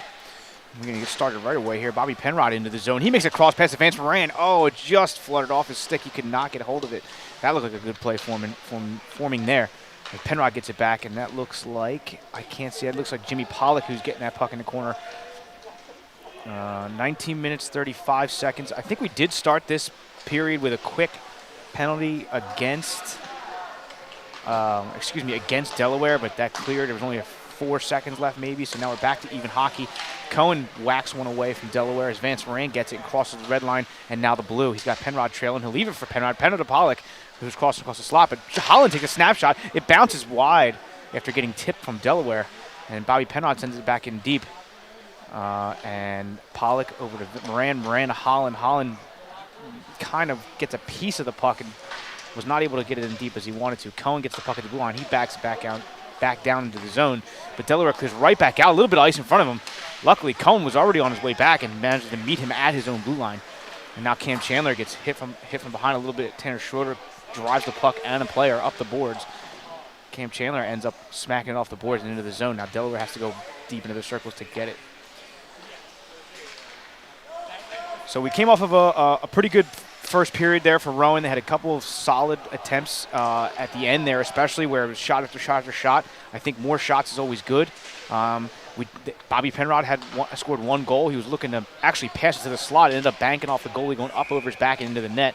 We're going to get started right away here. Bobby Penrod into the zone. He makes a cross pass to Vance Moran. Oh, it just fluttered off his stick. He could not get a hold of it. That looked like a good play forming there. And Penrod gets it back, and that looks like, I can't see it. It looks like Jimmy Pollock who's getting that puck in the corner. 19 minutes, 35 seconds. I think we did start this period with a quick penalty against, against Delaware, but that cleared. There was only 4 seconds left maybe, so now we're back to even hockey. Cohen whacks one away from Delaware as Vance Moran gets it and crosses the red line, and now the blue. He's got Penrod trailing. He'll leave it for Penrod. Penrod to Pollock, who's crossing across the slot, but Holland takes a snapshot. It bounces wide after getting tipped from Delaware, and Bobby Penrod sends it back in deep. And Pollock over to Moran. Moran to Holland. Holland kind of gets a piece of the puck and was not able to get it in deep as he wanted to. Cohen gets the puck at the blue line. He backs back down into the zone. But Delaware clears right back out. A little bit of ice in front of him. Luckily, Cohen was already on his way back and managed to meet him at his own blue line. And now Cam Chandler gets hit from behind a little bit. Tanner Schroeder drives the puck and a player up the boards. Cam Chandler ends up smacking it off the boards and into the zone. Now Delaware has to go deep into the circles to get it. So we came off of a pretty good first period there for Rowan. They had a couple of solid attempts at the end there, especially where it was shot after shot after shot. I think more shots is always good. Bobby Penrod had scored 1 goal. He was looking to actually pass it to the slot. It ended up banking off the goalie, going up over his back and into the net.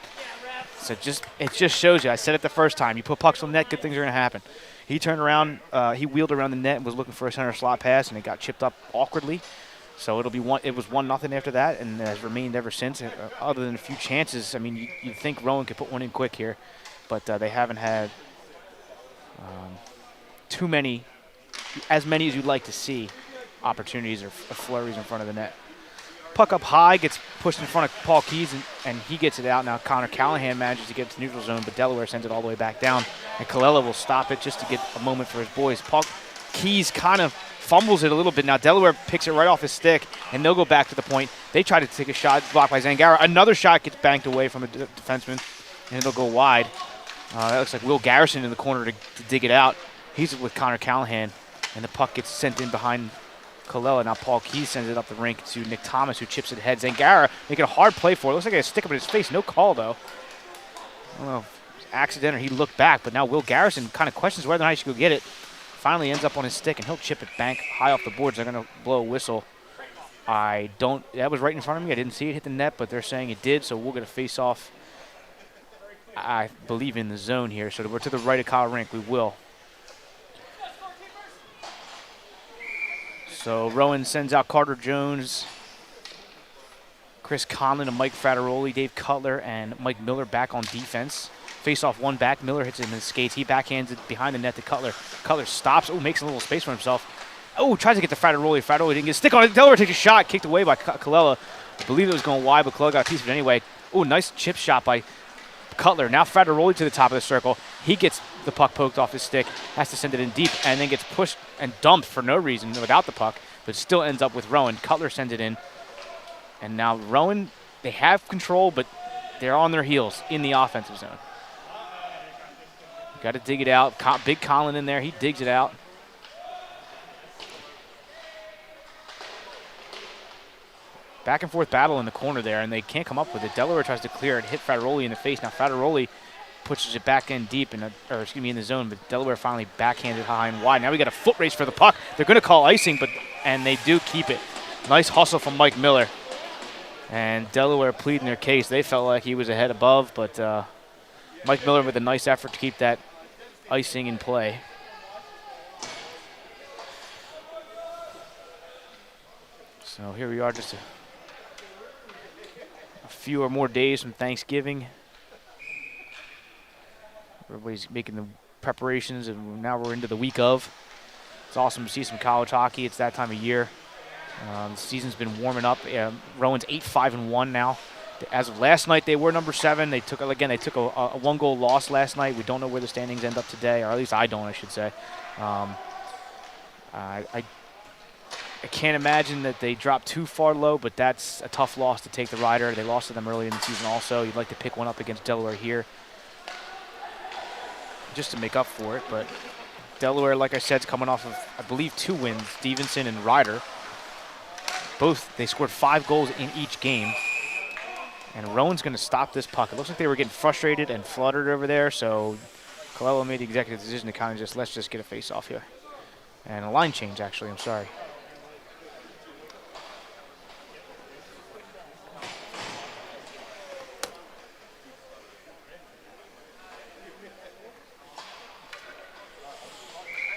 So it just shows you. I said it the first time. You put pucks on the net, good things are going to happen. He turned around, he wheeled around the net and was looking for a center slot pass, and it got chipped up awkwardly. So it was 1-0 after that, and has remained ever since. Other than a few chances, I mean, you'd think Rowan could put one in quick here, but they haven't had as many as you'd like to see, opportunities or flurries in front of the net. Puck up high, gets pushed in front of Paul Keys, and he gets it out. Now Connor Callahan manages to get to neutral zone, but Delaware sends it all the way back down, and Colella will stop it just to get a moment for his boys. Paul Keys kind of fumbles it a little bit. Now Delaware picks it right off his stick, and they'll go back to the point. They try to take a shot, blocked by Zangara. Another shot gets banked away from a defenseman, and it'll go wide. That looks like Will Garrison in the corner to dig it out. He's with Connor Callahan, and the puck gets sent in behind Colella. Now Paul Keys sends it up the rink to Nick Thomas, who chips it ahead. Zangara making a hard play for it. Looks like a stick up in his face. No call, though. I don't know if it was accident or he looked back, but now Will Garrison kind of questions whether or not he should go get it. Finally ends up on his stick, and he'll chip it bank high off the boards. They're going to blow a whistle. That was right in front of me. I didn't see it hit the net, but they're saying it did, so we'll get a face-off, I believe, in the zone here. So we're to the right of Kyle Rink. We will. So Rowan sends out Carter Jones, Chris Conlon, and Mike Frateroli, Dave Cutler, and Mike Miller back on defense. Face off one back. Miller hits it in his skates. He backhands it behind the net to Cutler. Cutler stops. Oh, makes a little space for himself. Oh, tries to get to Frateroli. Frateroli didn't get a stick on it. Delaware takes a shot. Kicked away by Colella. I believe it was going wide, but Colella got a piece of it anyway. Oh, nice chip shot by Cutler. Now Frateroli to the top of the circle. He gets the puck poked off his stick. Has to send it in deep and then gets pushed and dumped for no reason without the puck, but still ends up with Rowan. Cutler sends it in. And now Rowan, they have control, but they're on their heels in the offensive zone. Got to dig it out. Big Colin in there. He digs it out. Back and forth battle in the corner there, and they can't come up with it. Delaware tries to clear it, hit Frateroli in the face. Now Frateroli pushes it back in deep, in the zone, but Delaware finally backhanded high and wide. Now we got a foot race for the puck. They're going to call icing, and they do keep it. Nice hustle from Mike Miller. And Delaware pleading their case. They felt like he was ahead above, but Mike Miller with a nice effort to keep that icing in play. So here we are, just a few or more days from Thanksgiving. Everybody's making the preparations, and now we're into the week of. It's awesome to see some college hockey. It's that time of year. The season's been warming up. Rowan's 8-5-1 now. As of last night, they were number 7. They took a 1-goal loss last night. We don't know where the standings end up today, or at least I don't, I should say. I can't imagine that they dropped too far low, but that's a tough loss to take the Rider. They lost to them early in the season also. You'd like to pick one up against Delaware here just to make up for it, but Delaware, like I said, is coming off of, I believe, 2 wins, Stevenson and Rider. Both, they scored 5 goals in each game. And Rowan's going to stop this puck. It looks like they were getting frustrated and fluttered over there, so Colella made the executive decision to kind of just, let's just get a face-off here. And a line change, actually, I'm sorry.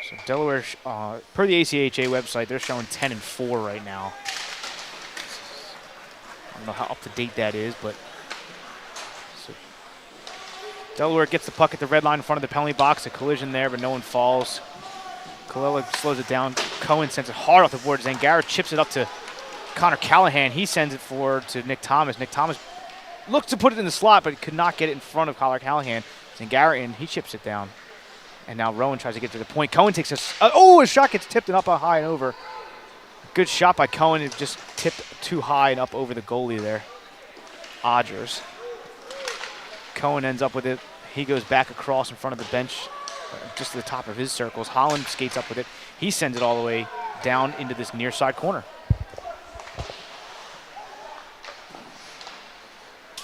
So Delaware, per the ACHA website, they're showing 10-4 right now. I don't know how up-to-date that is, but so Delaware gets the puck at the red line in front of the penalty box. A collision there, but no one falls. Colella slows it down. Cohen sends it hard off the board. Zangara chips it up to Connor Callahan. He sends it forward to Nick Thomas. Nick Thomas looks to put it in the slot, but could not get it in front of Connor Callahan. Zangara in, he chips it down. And now Rowan tries to get to the point. Cohen takes a shot gets tipped and up high and over. Good shot by Cohen. It just tipped too high and up over the goalie there. Odgers. Cohen ends up with it. He goes back across in front of the bench, just to the top of his circles. Holland skates up with it. He sends it all the way down into this near side corner.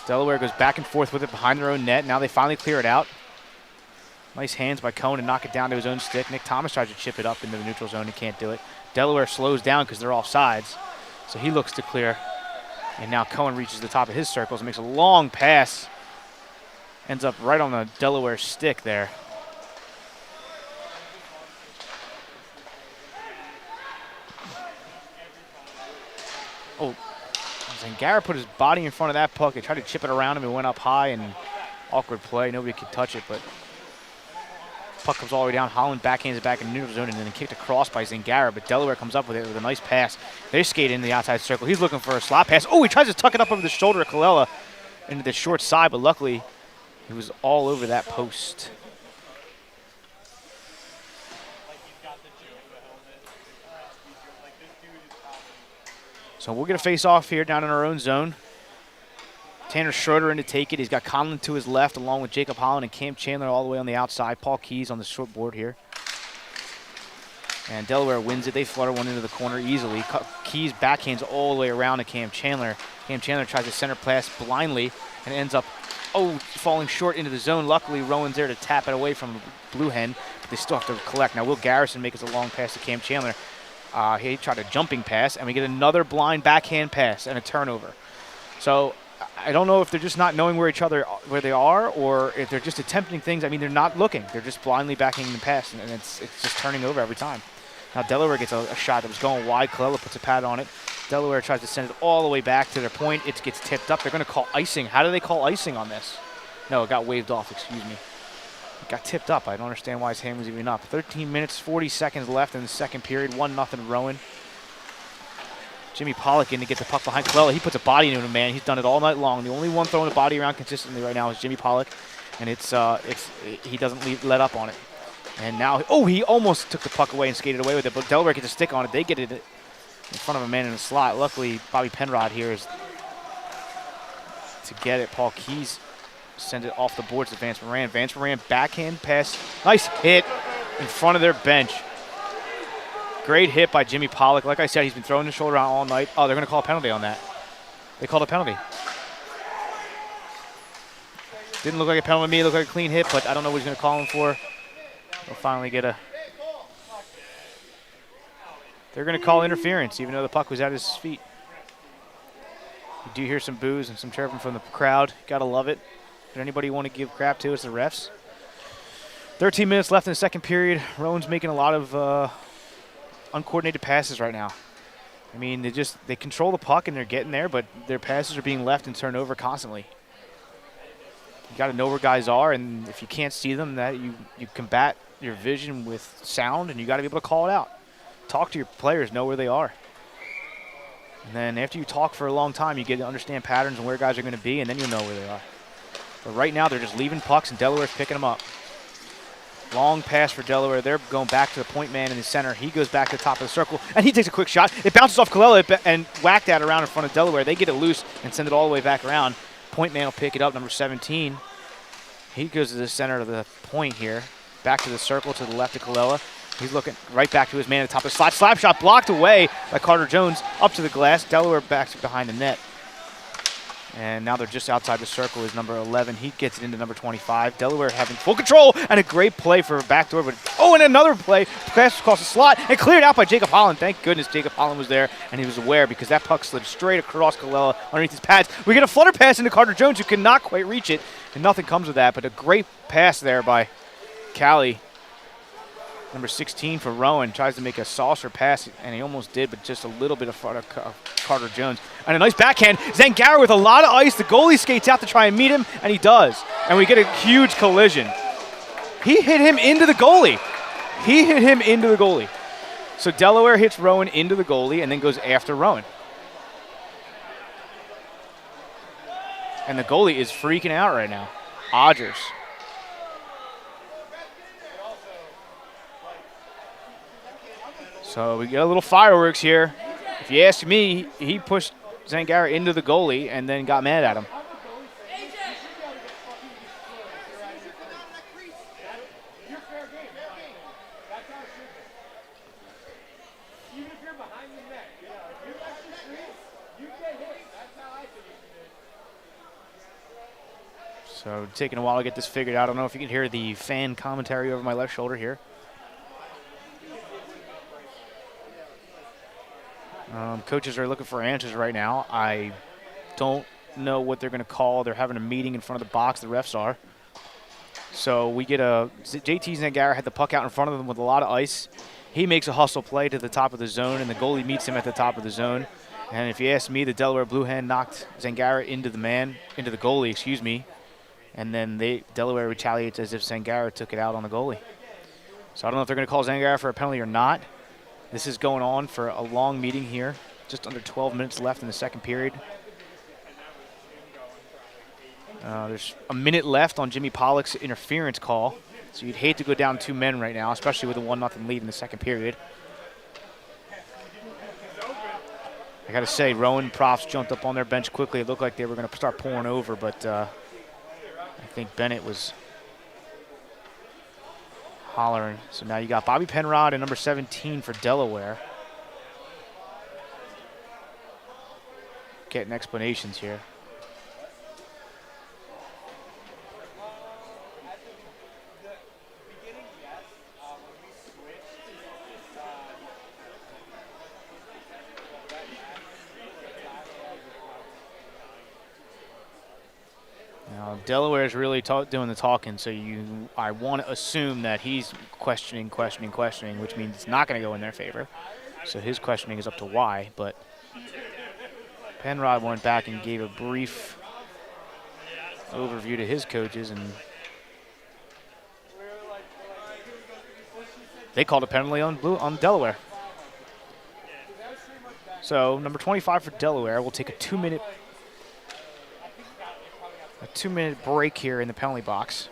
Delaware goes back and forth with it behind their own net. Now they finally clear it out. Nice hands by Cohen to knock it down to his own stick. Nick Thomas tries to chip it up into the neutral zone. He can't do it. Delaware slows down because they're off sides, so he looks to clear. And now Cohen reaches the top of his circles and makes a long pass. Ends up right on the Delaware stick there. Oh, Zangara put his body in front of that puck. They tried to chip it around him. It went up high and awkward play. Nobody could touch it, but puck comes all the way down. Holland backhands it back in the neutral zone and then kicked across by Zangara, but Delaware comes up with it with a nice pass. They skate into the outside circle. He's looking for a slot pass. Oh, he tries to tuck it up over the shoulder of Colella into the short side, but luckily he was all over that post. So we'll get a face-off here down in our own zone. Tanner Schroeder in to take it. He's got Conlon to his left along with Jacob Holland and Cam Chandler all the way on the outside. Paul Keys on the short board here. And Delaware wins it. They flutter one into the corner easily. Keys backhands all the way around to Cam Chandler. Cam Chandler tries to center pass blindly and ends up, falling short into the zone. Luckily, Rowan's there to tap it away from Blue Hen, but they still have to collect. Now, Will Garrison makes a long pass to Cam Chandler. He tried a jumping pass, and we get another blind backhand pass and a turnover. So I don't know if they're just not knowing where they are, or if they're just attempting things. I mean, they're not looking. They're just blindly backing the pass, and it's just turning over every time. Now Delaware gets a shot that was going wide. Colella puts a pad on it. Delaware tries to send it all the way back to their point. It gets tipped up. They're going to call icing. How do they call icing on this? No, it got waved off, excuse me. It got tipped up. I don't understand why his hand was even up. 13 minutes, 40 seconds left in the second period. 1-0 Rowan. Jimmy Pollock in to get the puck behind Colella. He puts a body into him, man. He's done it all night long. The only one throwing the body around consistently right now is Jimmy Pollock, and he doesn't let up on it. And now, he almost took the puck away and skated away with it, but Delaware gets a stick on it. They get it in front of a man in the slot. Luckily, Bobby Penrod here is to get it. Paul Keys sends it off the boards to Vance Moran. Vance Moran backhand pass. Nice hit in front of their bench. Great hit by Jimmy Pollock. Like I said, he's been throwing the shoulder out all night. Oh, they're going to call a penalty on that. They called a penalty. Didn't look like a penalty to me. It looked like a clean hit, but I don't know what he's going to call him for. They'll finally get They're going to call interference, even though the puck was at his feet. You do hear some boos and some chirping from the crowd. Got to love it. Is anybody you want to give crap to? It's the refs. 13 minutes left in the second period. Rowan's making a lot of uncoordinated passes right now. I mean, they control the puck and they're getting there, but their passes are being left and turned over constantly. You got to know where guys are, and if you can't see them, that you combat your vision with sound, and you got to be able to call it out. Talk to your players, know where they are. And then after you talk for a long time, you get to understand patterns and where guys are going to be, and then you'll know where they are. But right now, they're just leaving pucks, and Delaware's picking them up. Long pass for Delaware. They're going back to the point man in the center. He goes back to the top of the circle, and he takes a quick shot. It bounces off Kalela and whacked that around in front of Delaware. They get it loose and send it all the way back around. Point man will pick it up, number 17. He goes to the center of the point here. Back to the circle to the left of Kalela. He's looking right back to his man at the top of the slot. Slap shot blocked away by Carter Jones up to the glass. Delaware backs behind the net. And now they're just outside the circle is number 11. He gets it into number 25. Delaware having full control and a great play for a backdoor. But and another play. Pass across the slot and cleared out by Jacob Holland. Thank goodness Jacob Holland was there and he was aware because that puck slid straight across Kalela underneath his pads. We get a flutter pass into Carter Jones who could not quite reach it. And nothing comes of that. But a great pass there by Callie. Number 16 for Rowan tries to make a saucer pass, and he almost did, but just a little bit in front of Carter Jones. And a nice backhand. Zangara with a lot of ice. The goalie skates out to try and meet him, and he does. And we get a huge collision. He hit him into the goalie. So Delaware hits Rowan into the goalie and then goes after Rowan. And the goalie is freaking out right now. Odgers. So we get a little fireworks here. If you ask me, he pushed Zangara into the goalie and then got mad at him. So taking a while to get this figured out. I don't know if you can hear the fan commentary over my left shoulder here. Coaches are looking for answers right now. I don't know what they're going to call. They're having a meeting in front of the box. The refs are. So we get JT Zangara had the puck out in front of them with a lot of ice. He makes a hustle play to the top of the zone, and the goalie meets him at the top of the zone. And if you ask me, the Delaware Blue Hen knocked Zangara into the goalie, And then Delaware retaliates as if Zangara took it out on the goalie. So I don't know if they're going to call Zangara for a penalty or not. This is going on for a long meeting here. Just under 12 minutes left in the second period. There's a minute left on Jimmy Pollock's interference call. So you'd hate to go down 2 men right now, especially with a 1-0 lead in the second period. I got to say, Rowan Profs jumped up on their bench quickly. It looked like they were going to start pouring over, but I think Bennett was hollering. So now you got Bobby Penrod and number 17 for Delaware. Getting explanations here. Now Delaware is really doing the talking, so I want to assume that he's questioning, which means it's not going to go in their favor. So his questioning is up to why, but Penrod went back and gave a brief overview to his coaches, and they called a penalty on Delaware. So number 25 for Delaware will take a 2-minute break here in the penalty box.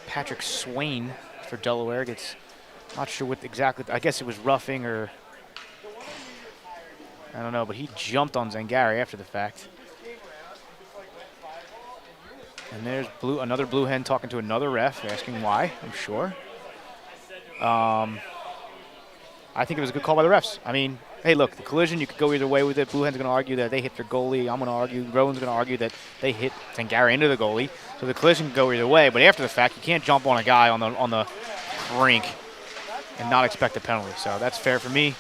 Patrick Swain for Delaware gets, not sure what exactly, I guess it was roughing or, I don't know, but he jumped on Zangara after the fact. And there's another Blue Hen talking to another ref, asking why, I'm sure. I think it was a good call by the refs. I mean, hey, look, the collision, you could go either way with it. Blue Hen's going to argue that they hit their goalie. I'm going to argue, Rowan's going to argue that they hit Zangara into the goalie. So the collision can go either way. But after the fact, you can't jump on a guy on the rink and not expect a penalty. So that's fair for me.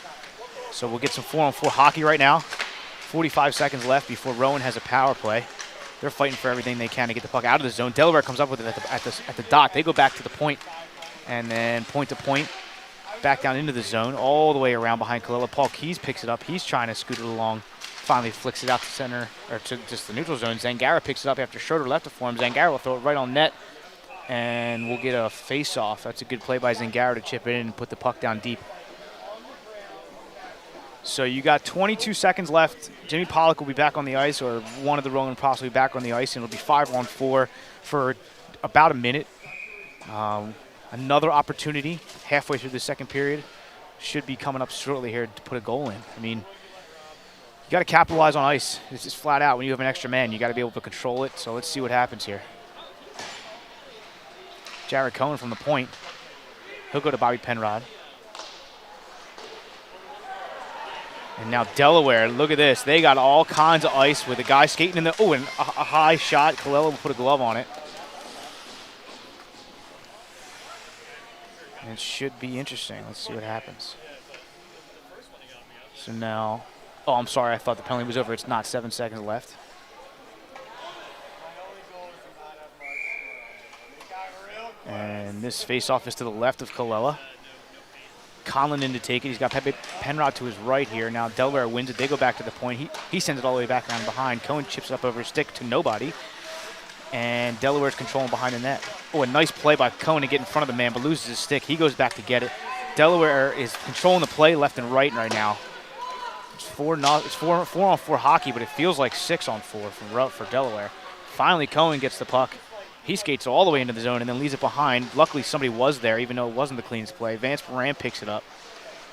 So we'll get some 4-on-4 hockey right now. 45 seconds left before Rowan has a power play. They're fighting for everything they can to get the puck out of the zone. Delaware comes up with it at the dot. They go back to the point, and then point to point. Back down into the zone, all the way around behind Kalela. Paul Keys picks it up. He's trying to scoot it along. Finally flicks it out to center, or to just the neutral zone. Zangara picks it up after Schroeder left it for him. Zangara will throw it right on net, and we'll get a face-off. That's a good play by Zangara to chip it in and put the puck down deep. So you got 22 seconds left. Jimmy Pollock will be back on the ice, or one of the Rowan Props will be back on the ice, and it'll be 5-on-4 for about a minute. Another opportunity halfway through the second period should be coming up shortly here to put a goal in. I mean, you got to capitalize on ice. It's just flat out. When you have an extra man, you got to be able to control it. So let's see what happens here. Jared Cohen from the point. He'll go to Bobby Penrod. And now Delaware, look at this. They got all kinds of ice with a guy skating in the, oh, and a high shot. Colella will put a glove on it. And it should be interesting. Let's see what happens. So now, oh, I'm sorry. I thought the penalty was over. It's not. 7 seconds left. And this face-off is to the left of Colella. Conlon in to take it. He's got Penrod to his right here. Now Delaware wins it. They go back to the point. He sends it all the way back around behind. Cohen chips it up over his stick to nobody. And Delaware's controlling behind the net. Oh, a nice play by Cohen to get in front of the man, but loses his stick. He goes back to get it. Delaware is controlling the play left and right now. It's 4-on-4 hockey, but it feels like 6-on-4 for Delaware. Finally, Cohen gets the puck. He skates all the way into the zone and then leaves it behind. Luckily, somebody was there, even though it wasn't the cleanest play. Vance Moran picks it up.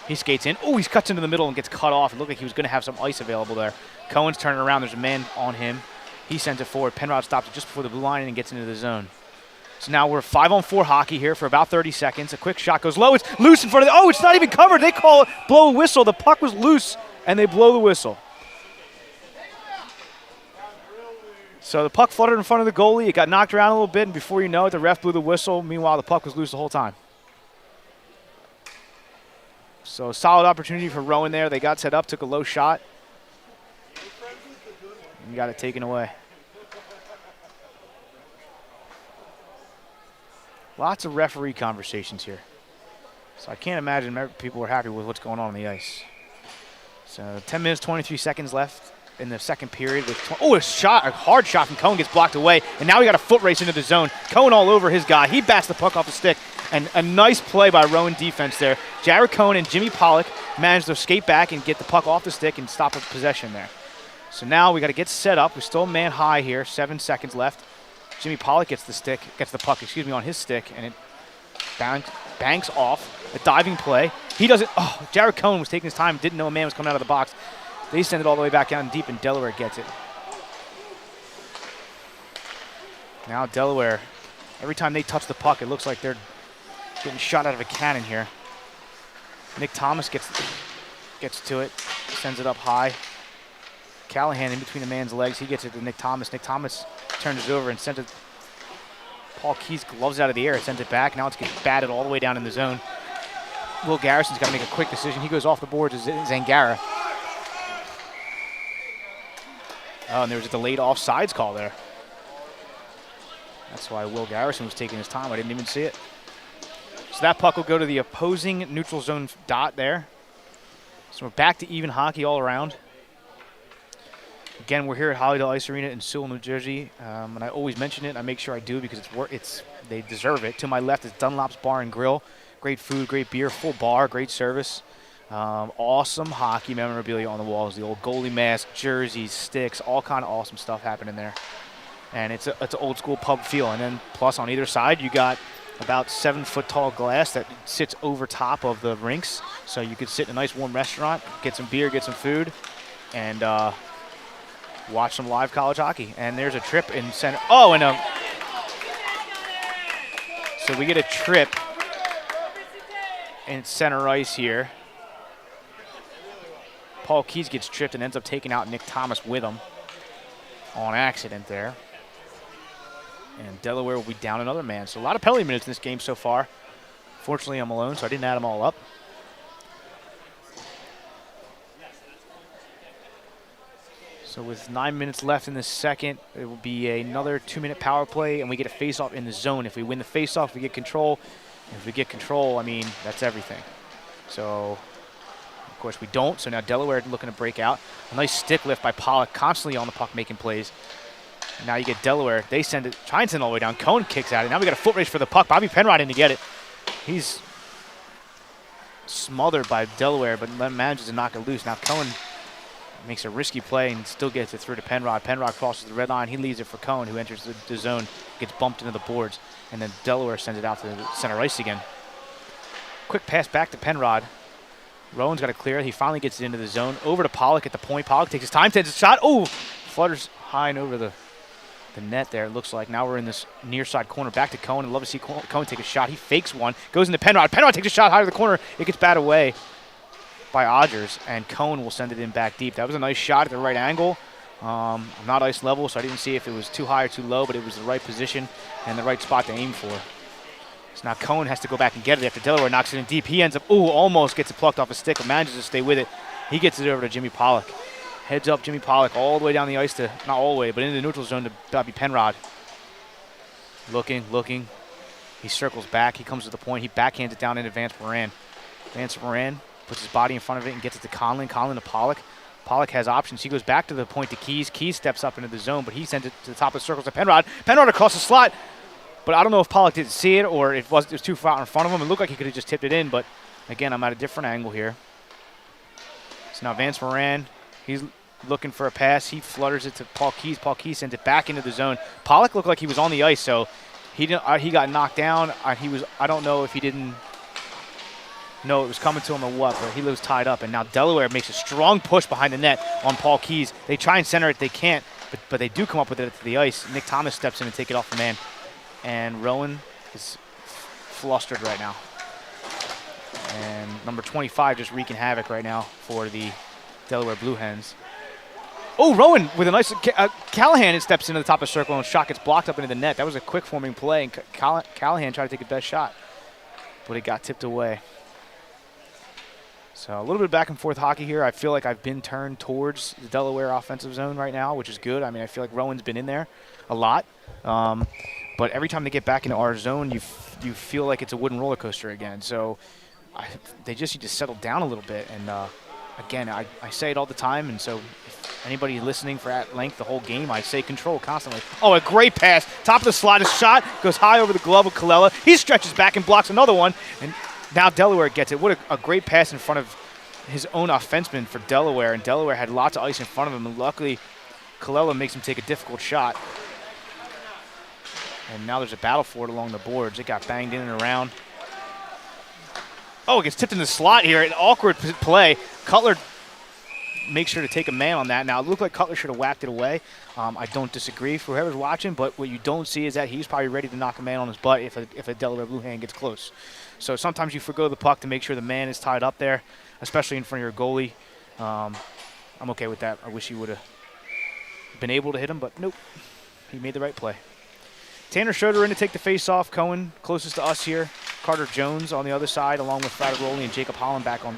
He skates in. Oh, he cuts into the middle and gets cut off. It looked like he was going to have some ice available there. Cohen's turning around. There's a man on him. He sends it forward. Penrod stops it just before the blue line and gets into the zone. So now we're 5-on-4 hockey here for about 30 seconds. A quick shot goes low. It's loose in front of the, oh, it's not even covered. They call it, blow a whistle. The puck was loose, and they blow the whistle. So the puck fluttered in front of the goalie. It got knocked around a little bit, and before you know it, the ref blew the whistle. Meanwhile, the puck was loose the whole time. So solid opportunity for Rowan there. They got set up, took a low shot, and got it taken away. Lots of referee conversations here. So I can't imagine people are happy with what's going on the ice. So 10 minutes, 23 seconds left in the second period. With a hard shot from Cohen gets blocked away, and now we got a foot race into the zone. Cohen all over his guy. He bats the puck off the stick, and a nice play by Rowan defense there. Jared Cohen and Jimmy Pollock managed to skate back and get the puck off the stick and stop a possession there. So now we got to get set up. We're still man high here. 7 seconds left. Jimmy Pollock gets the puck on his stick, and it banks off. A diving play. He doesn't. Oh, Jared Cohen was taking his time, didn't know a man was coming out of the box. They send it all the way back down deep, and Delaware gets it. Now Delaware, every time they touch the puck, it looks like they're getting shot out of a cannon here. Nick Thomas gets to it, sends it up high. Callahan in between the man's legs. He gets it to Nick Thomas. Nick Thomas turns it over and sends it. Paul Keyes gloves out of the air and sends it back. Now it's getting batted all the way down in the zone. Will Garrison's got to make a quick decision. He goes off the board to Zangara. Oh, and there was a delayed offsides call there. That's why Will Garrison was taking his time. I didn't even see it. So that puck will go to the opposing neutral zone dot there. So we're back to even hockey all around. Again, we're here at Hollydale Ice Arena in Sewell, New Jersey, and I always mention it. I make sure I do because they deserve it. To my left is Dunlop's Bar and Grill. Great food, great beer, full bar, great service. Awesome hockey memorabilia on the walls. The old goalie mask, jerseys, sticks, all kind of awesome stuff happening there. And it's an old school pub feel. And then plus on either side, you got about 7-foot tall glass that sits over top of the rinks. So you could sit in a nice warm restaurant, get some beer, get some food, and watch some live college hockey. And there's a trip in center. Oh, and so we get a trip in center ice here. Paul Keyes gets tripped and ends up taking out Nick Thomas with him on accident there. And Delaware will be down another man. So a lot of penalty minutes in this game so far. Fortunately, I'm alone, so I didn't add them all up. So with 9 minutes left in the second, it will be another 2-minute power play, and we get a face-off in the zone. If we win the face-off, we get control. And if we get control, I mean, that's everything. So, of course, we don't. So now Delaware looking to break out. A nice stick lift by Pollock, constantly on the puck making plays. And now you get Delaware. They send it, try and send it all the way down. Cohen kicks at it. Now we got a foot race for the puck. Bobby Penrod in to get it. smothered by Delaware, but manages to knock it loose. Now Cohen makes a risky play and still gets it through to Penrod. Penrod crosses the red line. He leaves it for Cohen, who enters the zone, gets bumped into the boards, and then Delaware sends it out to the center ice again. Quick pass back to Penrod. Rowan's got to clear. He finally gets it into the zone. Over to Pollock at the point. Pollock takes his time, sends a shot. Oh, flutters high and over the net there, it looks like. Now we're in this near side corner. Back to Cohen. I'd love to see Cohen take a shot. He fakes one. Goes into Penrod. Penrod takes a shot high to the corner. It gets batted away by Odgers, and Cohen will send it in back deep. That was a nice shot at the right angle. I'm not ice level, so I didn't see if it was too high or too low, but it was the right position and the right spot to aim for. So now Cohen has to go back and get it after Delaware knocks it in deep. He ends up, almost gets it plucked off his stick, but manages to stay with it. He gets it over to Jimmy Pollock. Heads up Jimmy Pollock all the way down the ice to, not all the way, but into the neutral zone to Bobby Penrod. Looking. He circles back. He comes to the point. He backhands it down into Vance Moran. Vance Moran puts his body in front of it and gets it to Conlon. Conlon to Pollock. Pollock has options. He goes back to the point to Keys. Keys steps up into the zone, but he sends it to the top of the circles to Penrod. Penrod across the slot. But I don't know if Pollock didn't see it or it was too far in front of him. It looked like he could have just tipped it in, but again, I'm at a different angle here. So now Vance Moran, he's looking for a pass. He flutters it to Paul Keys. Paul Keys sends it back into the zone. Pollock looked like he was on the ice, so he got knocked down. I don't know if he didn't know it was coming to him or what, but he was tied up. And now Delaware makes a strong push behind the net on Paul Keys. They try and center it. They can't, but they do come up with it to the ice. Nick Thomas steps in and take it off the man. And Rowan is flustered right now. And number 25 just wreaking havoc right now for the Delaware Blue Hens. Oh, Rowan with a nice Callahan steps into the top of the circle and shot gets blocked up into the net. That was a quick forming play, and Callahan tried to take his best shot, but it got tipped away. So a little bit of back and forth hockey here. I feel like I've been turned towards the Delaware offensive zone right now, which is good. I mean, I feel like Rowan's been in there a lot. But every time they get back into our zone, you feel like it's a wooden roller coaster again. So they just need to settle down a little bit. And again, I say it all the time. And so if anybody listening for at length the whole game, I say control constantly. Oh, a great pass. Top of the slot, a shot goes high over the glove of Colella. He stretches back and blocks another one. And now Delaware gets it. What a great pass in front of his own offenseman for Delaware. And Delaware had lots of ice in front of him. And luckily, Colella makes him take a difficult shot. And now there's a battle for it along the boards. It got banged in and around. Oh, it gets tipped in the slot here. An awkward play. Cutler makes sure to take a man on that. Now, it looked like Cutler should have whacked it away. I don't disagree for whoever's watching, but what you don't see is that he's probably ready to knock a man on his butt if a Delaware Blue Hand gets close. So sometimes you forgo the puck to make sure the man is tied up there, especially in front of your goalie. I'm okay with that. I wish he would have been able to hit him, but nope. He made the right play. Tanner Schroeder in to take the face-off. Cohen closest to us here. Carter Jones on the other side, along with Frateroli and Jacob Holland back on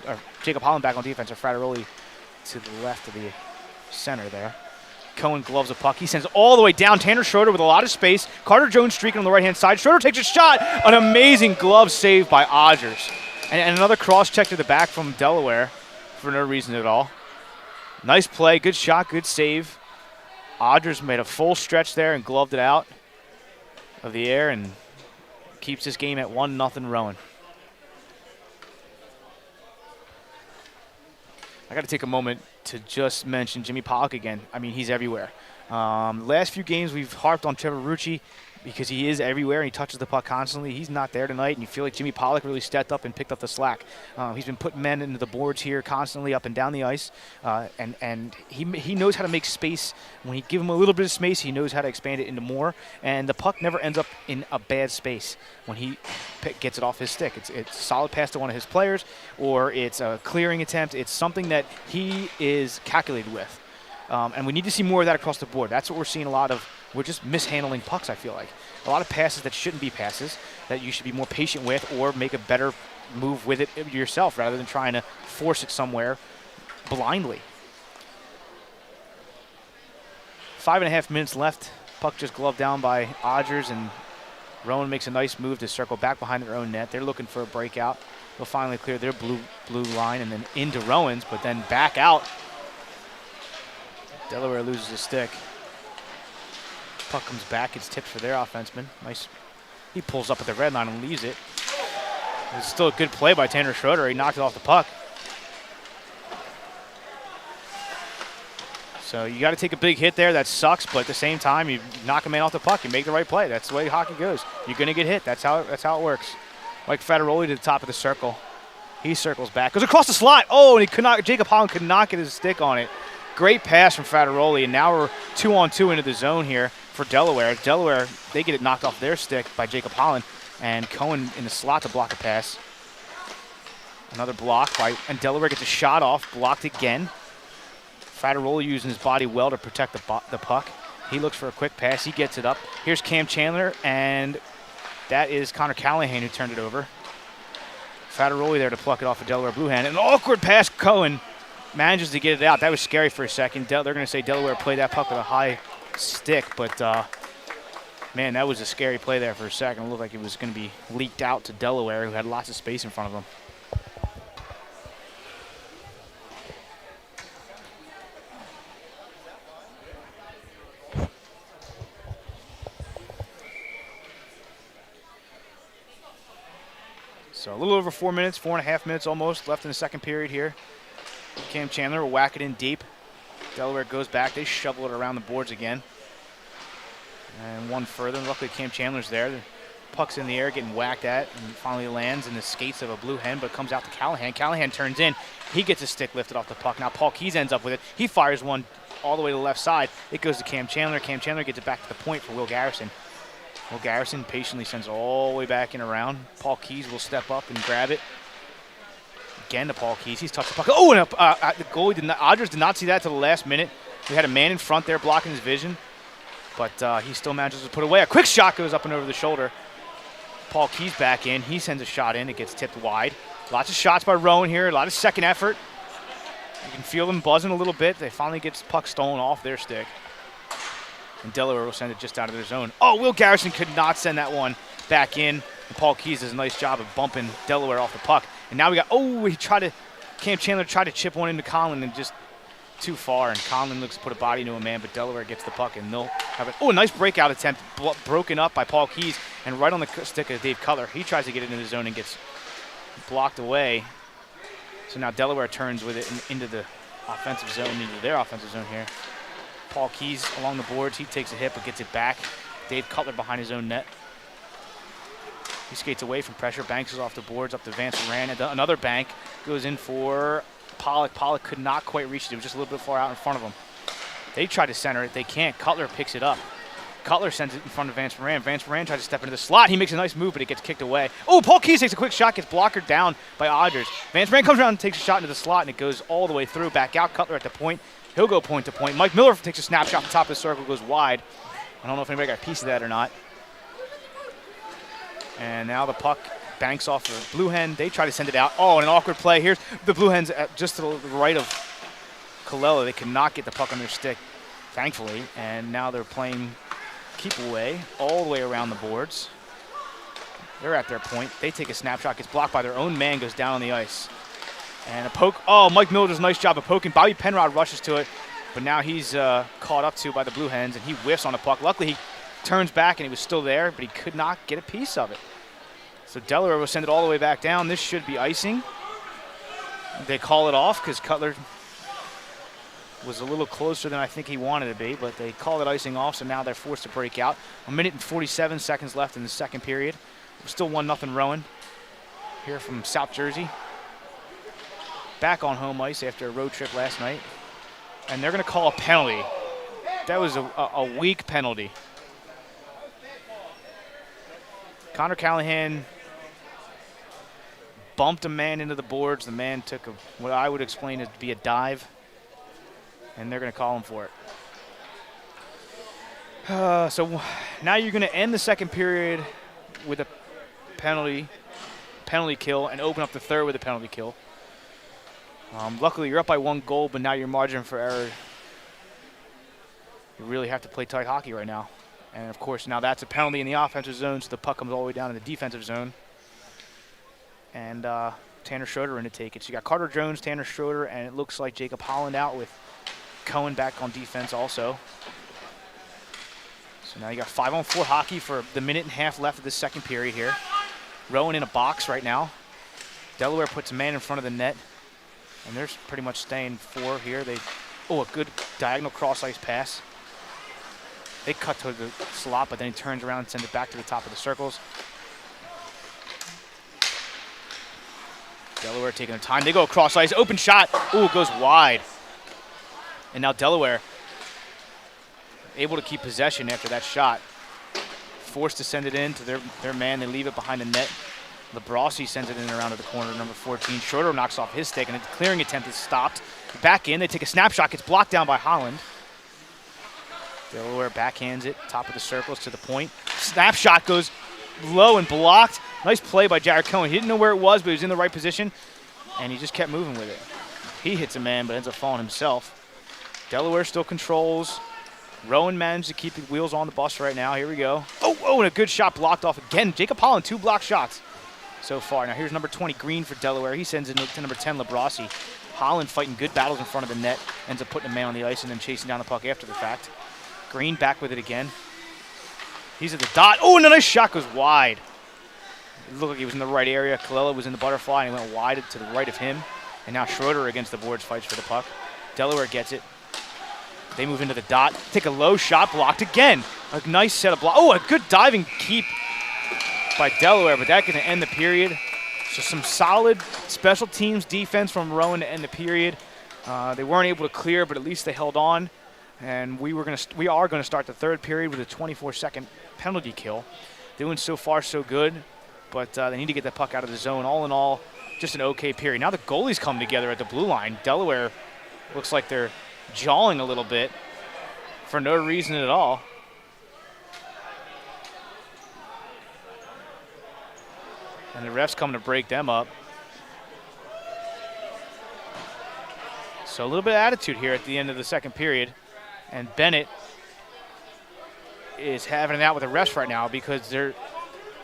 defense. Or Frateroli to the left of the center there. Cohen gloves a puck. He sends all the way down. Tanner Schroeder with a lot of space. Carter Jones streaking on the right-hand side. Schroeder takes a shot. An amazing glove save by Odgers. And another cross-check to the back from Delaware for no reason at all. Nice play. Good shot. Good save. Odgers made a full stretch there and gloved it out of the air and keeps this game at 1-0 Rowan. I got to take a moment to just mention Jimmy Pollock again. I mean, he's everywhere. Last few games we've harped on Trevor Rucci because he is everywhere and he touches the puck constantly. He's not there tonight, and you feel like Jimmy Pollock really stepped up and picked up the slack. He's been putting men into the boards here constantly up and down the ice, and he knows how to make space. When you give him a little bit of space, he knows how to expand it into more, and the puck never ends up in a bad space when he gets it off his stick. It's a solid pass to one of his players, or it's a clearing attempt. It's something that he is calculated with, and we need to see more of that across the board. That's what we're seeing a lot of. We're just mishandling pucks, I feel like. A lot of passes that shouldn't be passes that you should be more patient with or make a better move with it yourself rather than trying to force it somewhere blindly. 5.5 minutes left. Puck just gloved down by Odgers, and Rowan makes a nice move to circle back behind their own net. They're looking for a breakout. They'll finally clear their blue line and then into Rowan's, but then back out. Delaware loses his stick. Puck comes back. It's tipped for their offenseman. Nice. He pulls up at the red line and leaves it. It's still a good play by Tanner Schroeder. He knocked it off the puck. So you got to take a big hit there. That sucks, but at the same time, you knock a man off the puck. You make the right play. That's the way hockey goes. You're going to get hit. That's how it works. Mike Federoli to the top of the circle. He circles back. Goes across the slot. Oh, and he could not. Jacob Holland could not get his stick on it. Great pass from Federoli, and now we're 2-on-2 into the zone here for Delaware. Delaware, they get it knocked off their stick by Jacob Holland, and Cohen in the slot to block a pass. Another block and Delaware gets a shot off, blocked again. Federoli using his body well to protect the puck. He looks for a quick pass. He gets it up. Here's Cam Chandler, and that is Connor Callahan who turned it over. Federoli there to pluck it off of Delaware Blue Hand. An awkward pass. Cohen manages to get it out. That was scary for a second. They're going to say Delaware played that puck with a high stick, but man, that was a scary play there for a second. It looked like it was going to be leaked out to Delaware, who had lots of space in front of them. So a little over 4 minutes, 4.5 minutes almost left in the second period here. Cam Chandler will whack it in deep. Delaware goes back. They shovel it around the boards again. And one further. Luckily, Cam Chandler's there. The puck's in the air, getting whacked at, and finally lands in the skates of a Blue Hen, but comes out to Callahan. Callahan turns in. He gets his stick lifted off the puck. Now Paul Keyes ends up with it. He fires one all the way to the left side. It goes to Cam Chandler. Cam Chandler gets it back to the point for Will Garrison. Will Garrison patiently sends it all the way back and around. Paul Keyes will step up and grab it. Again to Paul Keyes. He's touched the puck. Oh, and the goalie did not. Odgers did not see that till the last minute. We had a man in front there blocking his vision, but he still manages to put it away. A quick shot goes up and over the shoulder. Paul Keyes back in. He sends a shot in. It gets tipped wide. Lots of shots by Rowan here. A lot of second effort. You can feel them buzzing a little bit. They finally get the puck stolen off their stick. And Delaware will send it just out of their zone. Oh, Will Garrison could not send that one back in. And Paul Keyes does a nice job of bumping Delaware off the puck. And now we got, Cam Chandler tried to chip one into Conlon and just too far. And Conlon looks to put a body into a man, but Delaware gets the puck and they'll have it. Oh, a nice breakout attempt, broken up by Paul Keyes and right on the stick of Dave Cutler. He tries to get it into the zone and gets blocked away. So now Delaware turns with it into the offensive zone, into their offensive zone here. Paul Keyes along the boards. He takes a hit but gets it back. Dave Cutler behind his own net. He skates away from pressure, banks off the boards up to Vance Moran. Another bank goes in for Pollock. Pollock could not quite reach it. It was just a little bit far out in front of him. They try to center it. They can't. Cutler picks it up. Cutler sends it in front of Vance Moran. Vance Moran tries to step into the slot. He makes a nice move, but it gets kicked away. Oh, Paul Keyes takes a quick shot, gets blockered down by Odgers. Vance Moran comes around and takes a shot into the slot, and it goes all the way through. Back out. Cutler at the point. He'll go point to point. Mike Miller takes a snapshot at the top of the circle, goes wide. I don't know if anybody got a piece of that or not. And now the puck banks off the Blue Hen. They try to send it out. Oh, and an awkward play. Here's the Blue Hens just to the right of Colella. They cannot get the puck on their stick, thankfully. And now they're playing keep away all the way around the boards. They're at their point. They take a snapshot, gets blocked by their own man, goes down on the ice. And a poke. Oh, Mike Miller does a nice job of poking. Bobby Penrod rushes to it, but now he's caught up to by the Blue Hens, and he whiffs on the puck. Luckily, he turns back, and he was still there, but he could not get a piece of it. So Delaware will send it all the way back down. This should be icing. They call it off because Cutler was a little closer than I think he wanted to be, but they call it icing off, so now they're forced to break out. 1 minute and 47 seconds left in the second period. Still 1-0 Rowan here from South Jersey. Back on home ice after a road trip last night. And they're going to call a penalty. That was a weak penalty. Connor Callahan bumped a man into the boards. The man took what I would explain to be a dive. And they're going to call him for it. So now you're going to end the second period with a penalty kill and open up the third with a penalty kill. Luckily, you're up by 1 goal, but now your margin for error, you really have to play tight hockey right now. And, of course, now that's a penalty in the offensive zone, so the puck comes all the way down in the defensive zone. And Tanner Schroeder in to take it. So you got Carter Jones, Tanner Schroeder, and it looks like Jacob Holland out with Cohen back on defense also. So now you got 5-on-4 hockey for the minute and a half left of this second period here. Rowan in a box right now. Delaware puts a man in front of the net, and they're pretty much staying 4 here. A good diagonal cross-ice pass. They cut to the slot, but then he turns around and sends it back to the top of the circles. Delaware taking their time. They go across ice. Open shot. Ooh, it goes wide. And now Delaware able to keep possession after that shot. Forced to send it in to their man. They leave it behind the net. Labrossi sends it in around to the corner, number 14. Schroeder knocks off his stick, and the clearing attempt is stopped. Back in. They take a snapshot. Gets blocked down by Holland. Delaware backhands it, top of the circles to the point. Snapshot goes low and blocked. Nice play by Jared Cohen. He didn't know where it was, but he was in the right position, and he just kept moving with it. He hits a man, but ends up falling himself. Delaware still controls. Rowan managed to keep the wheels on the bus right now. Here we go. And a good shot blocked off again. Jacob Holland, 2 block shots so far. Now here's number 20, Green for Delaware. He sends it to number 10, Labrossi. Holland fighting good battles in front of the net. Ends up putting a man on the ice and then chasing down the puck after the fact. Green back with it again. He's at the dot. And a nice shot goes wide. It looked like he was in the right area. Kallela was in the butterfly, and he went wide to the right of him. And now Schroeder against the boards fights for the puck. Delaware gets it. They move into the dot. Take a low shot, blocked again. A nice set of blocks. A good diving keep by Delaware, but that can end the period. So some solid special teams defense from Rowan to end the period. They weren't able to clear, but at least they held on. And we are going to start the third period with a 24-second penalty kill. Doing so far so good, but they need to get the puck out of the zone. All in all, just an okay period. Now the goalies come together at the blue line. Delaware looks like they're jawing a little bit for no reason at all. And the refs come to break them up. So a little bit of attitude here at the end of the second period. And Bennett is having it out with the refs right now because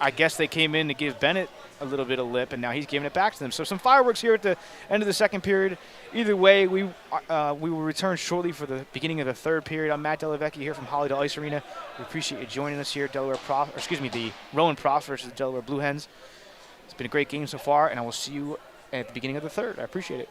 I guess they came in to give Bennett a little bit of lip, and now he's giving it back to them. So some fireworks here at the end of the second period. Either way, we will return shortly for the beginning of the third period. I'm Matt Delavecchi here from Hollywood Ice Arena. We appreciate you joining us here. The Rowan Profs versus the Delaware Blue Hens. It's been a great game so far, and I will see you at the beginning of the third. I appreciate it.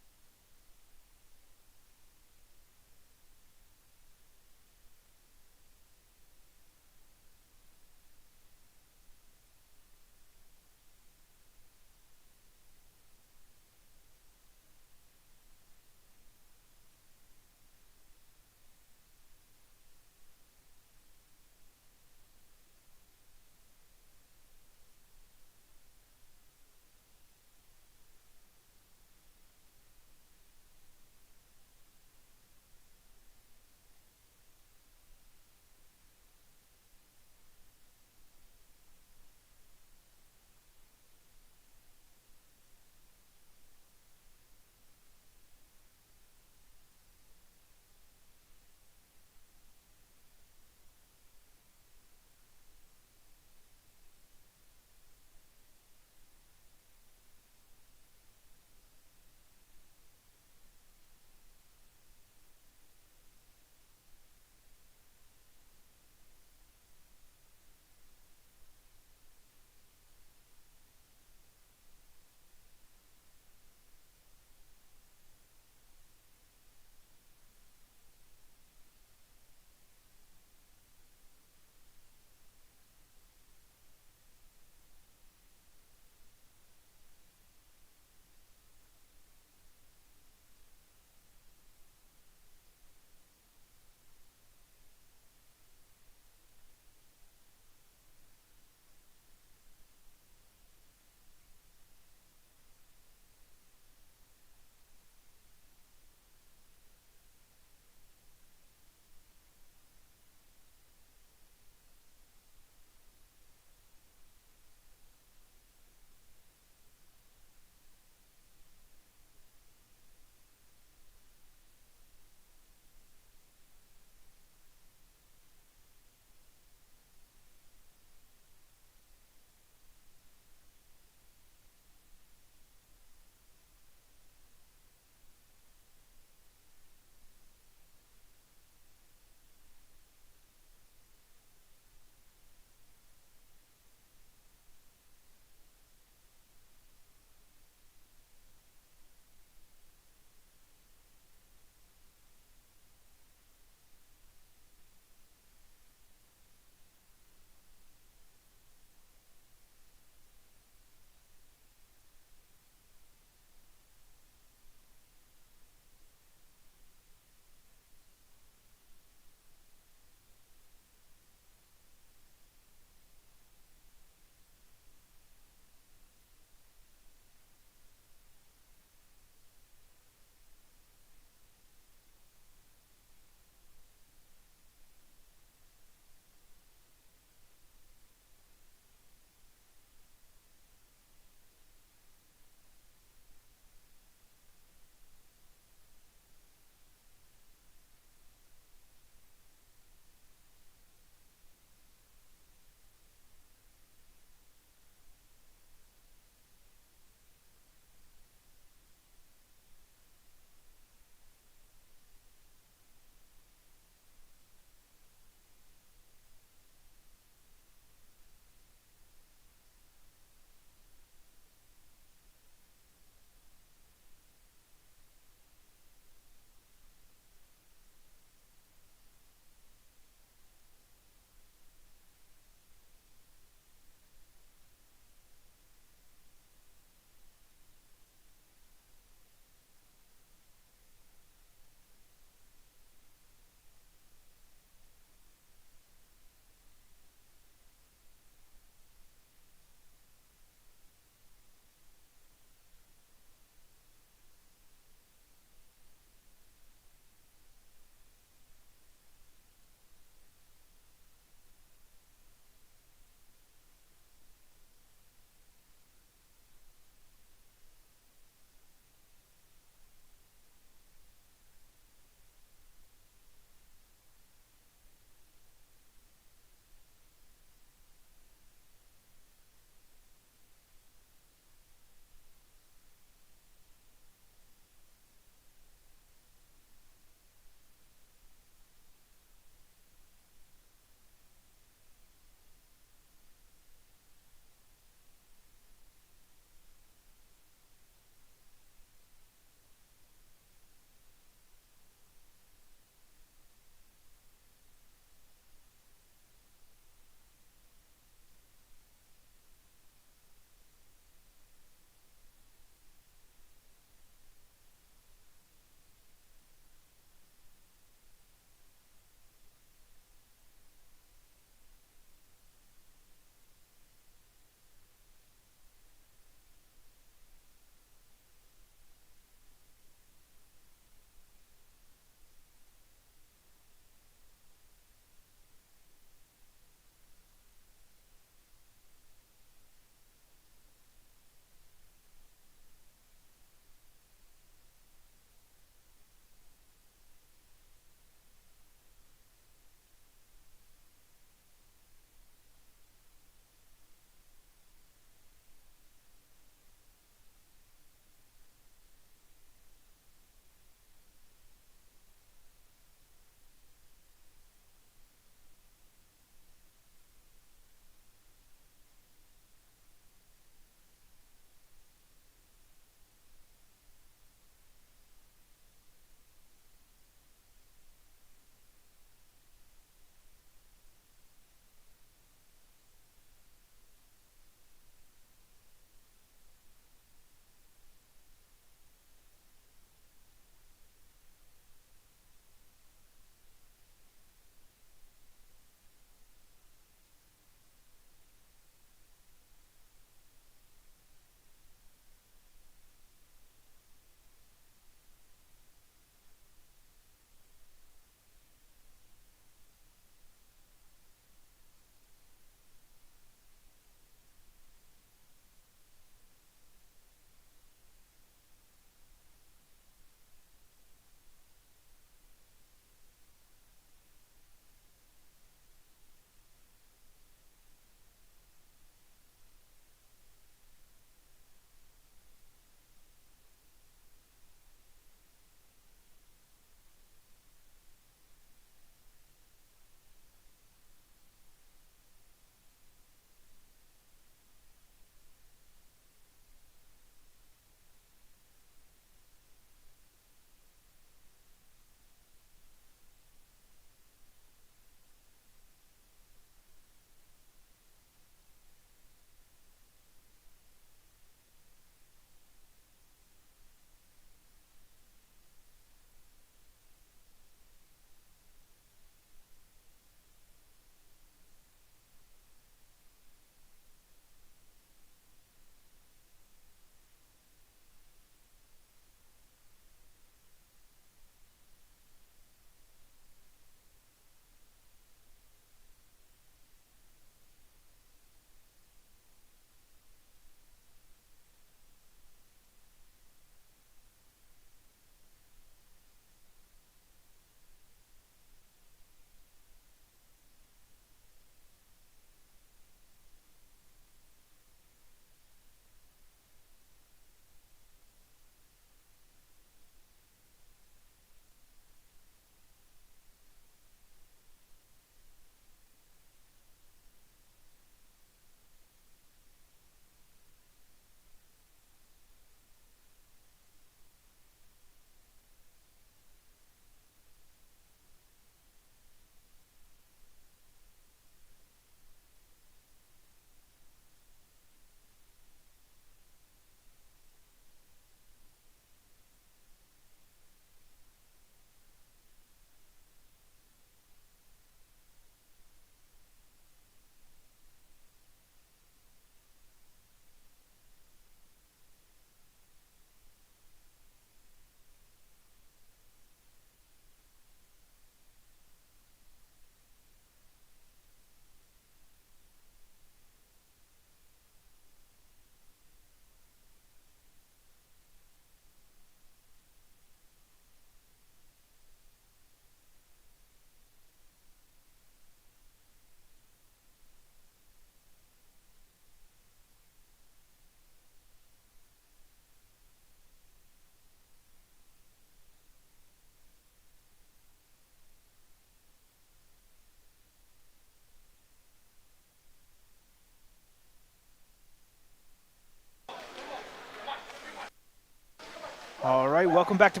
right, welcome back to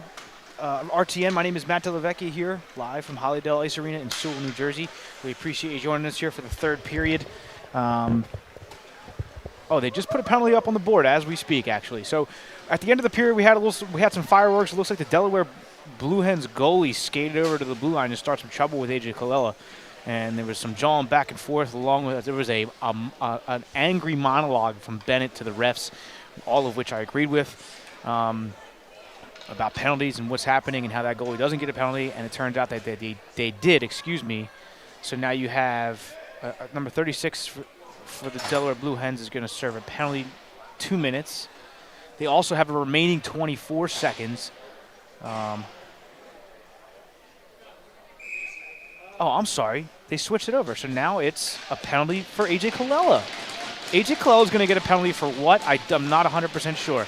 RTN. My name is Matt Delavecchia here, live from Hollydale Ice Arena in Sewell, New Jersey. We appreciate you joining us here for the third period. Oh, they just put a penalty up on the board as we speak, actually. So at the end of the period, we had some fireworks. It looks like the Delaware Blue Hens goalie skated over to the blue line to start some trouble with AJ Colella. And there was some jawing back and forth, along with there was an angry monologue from Bennett to the refs, all of which I agreed with. About penalties and what's happening and how that goalie doesn't get a penalty, and it turns out that they did, excuse me. So now you have number 36 for the Delaware Blue Hens is going to serve a penalty 2 minutes. They also have a remaining 24 seconds. Oh, I'm sorry. They switched it over. So now it's a penalty for AJ Colella. AJ Colella is going to get a penalty for what? I'm not 100% sure.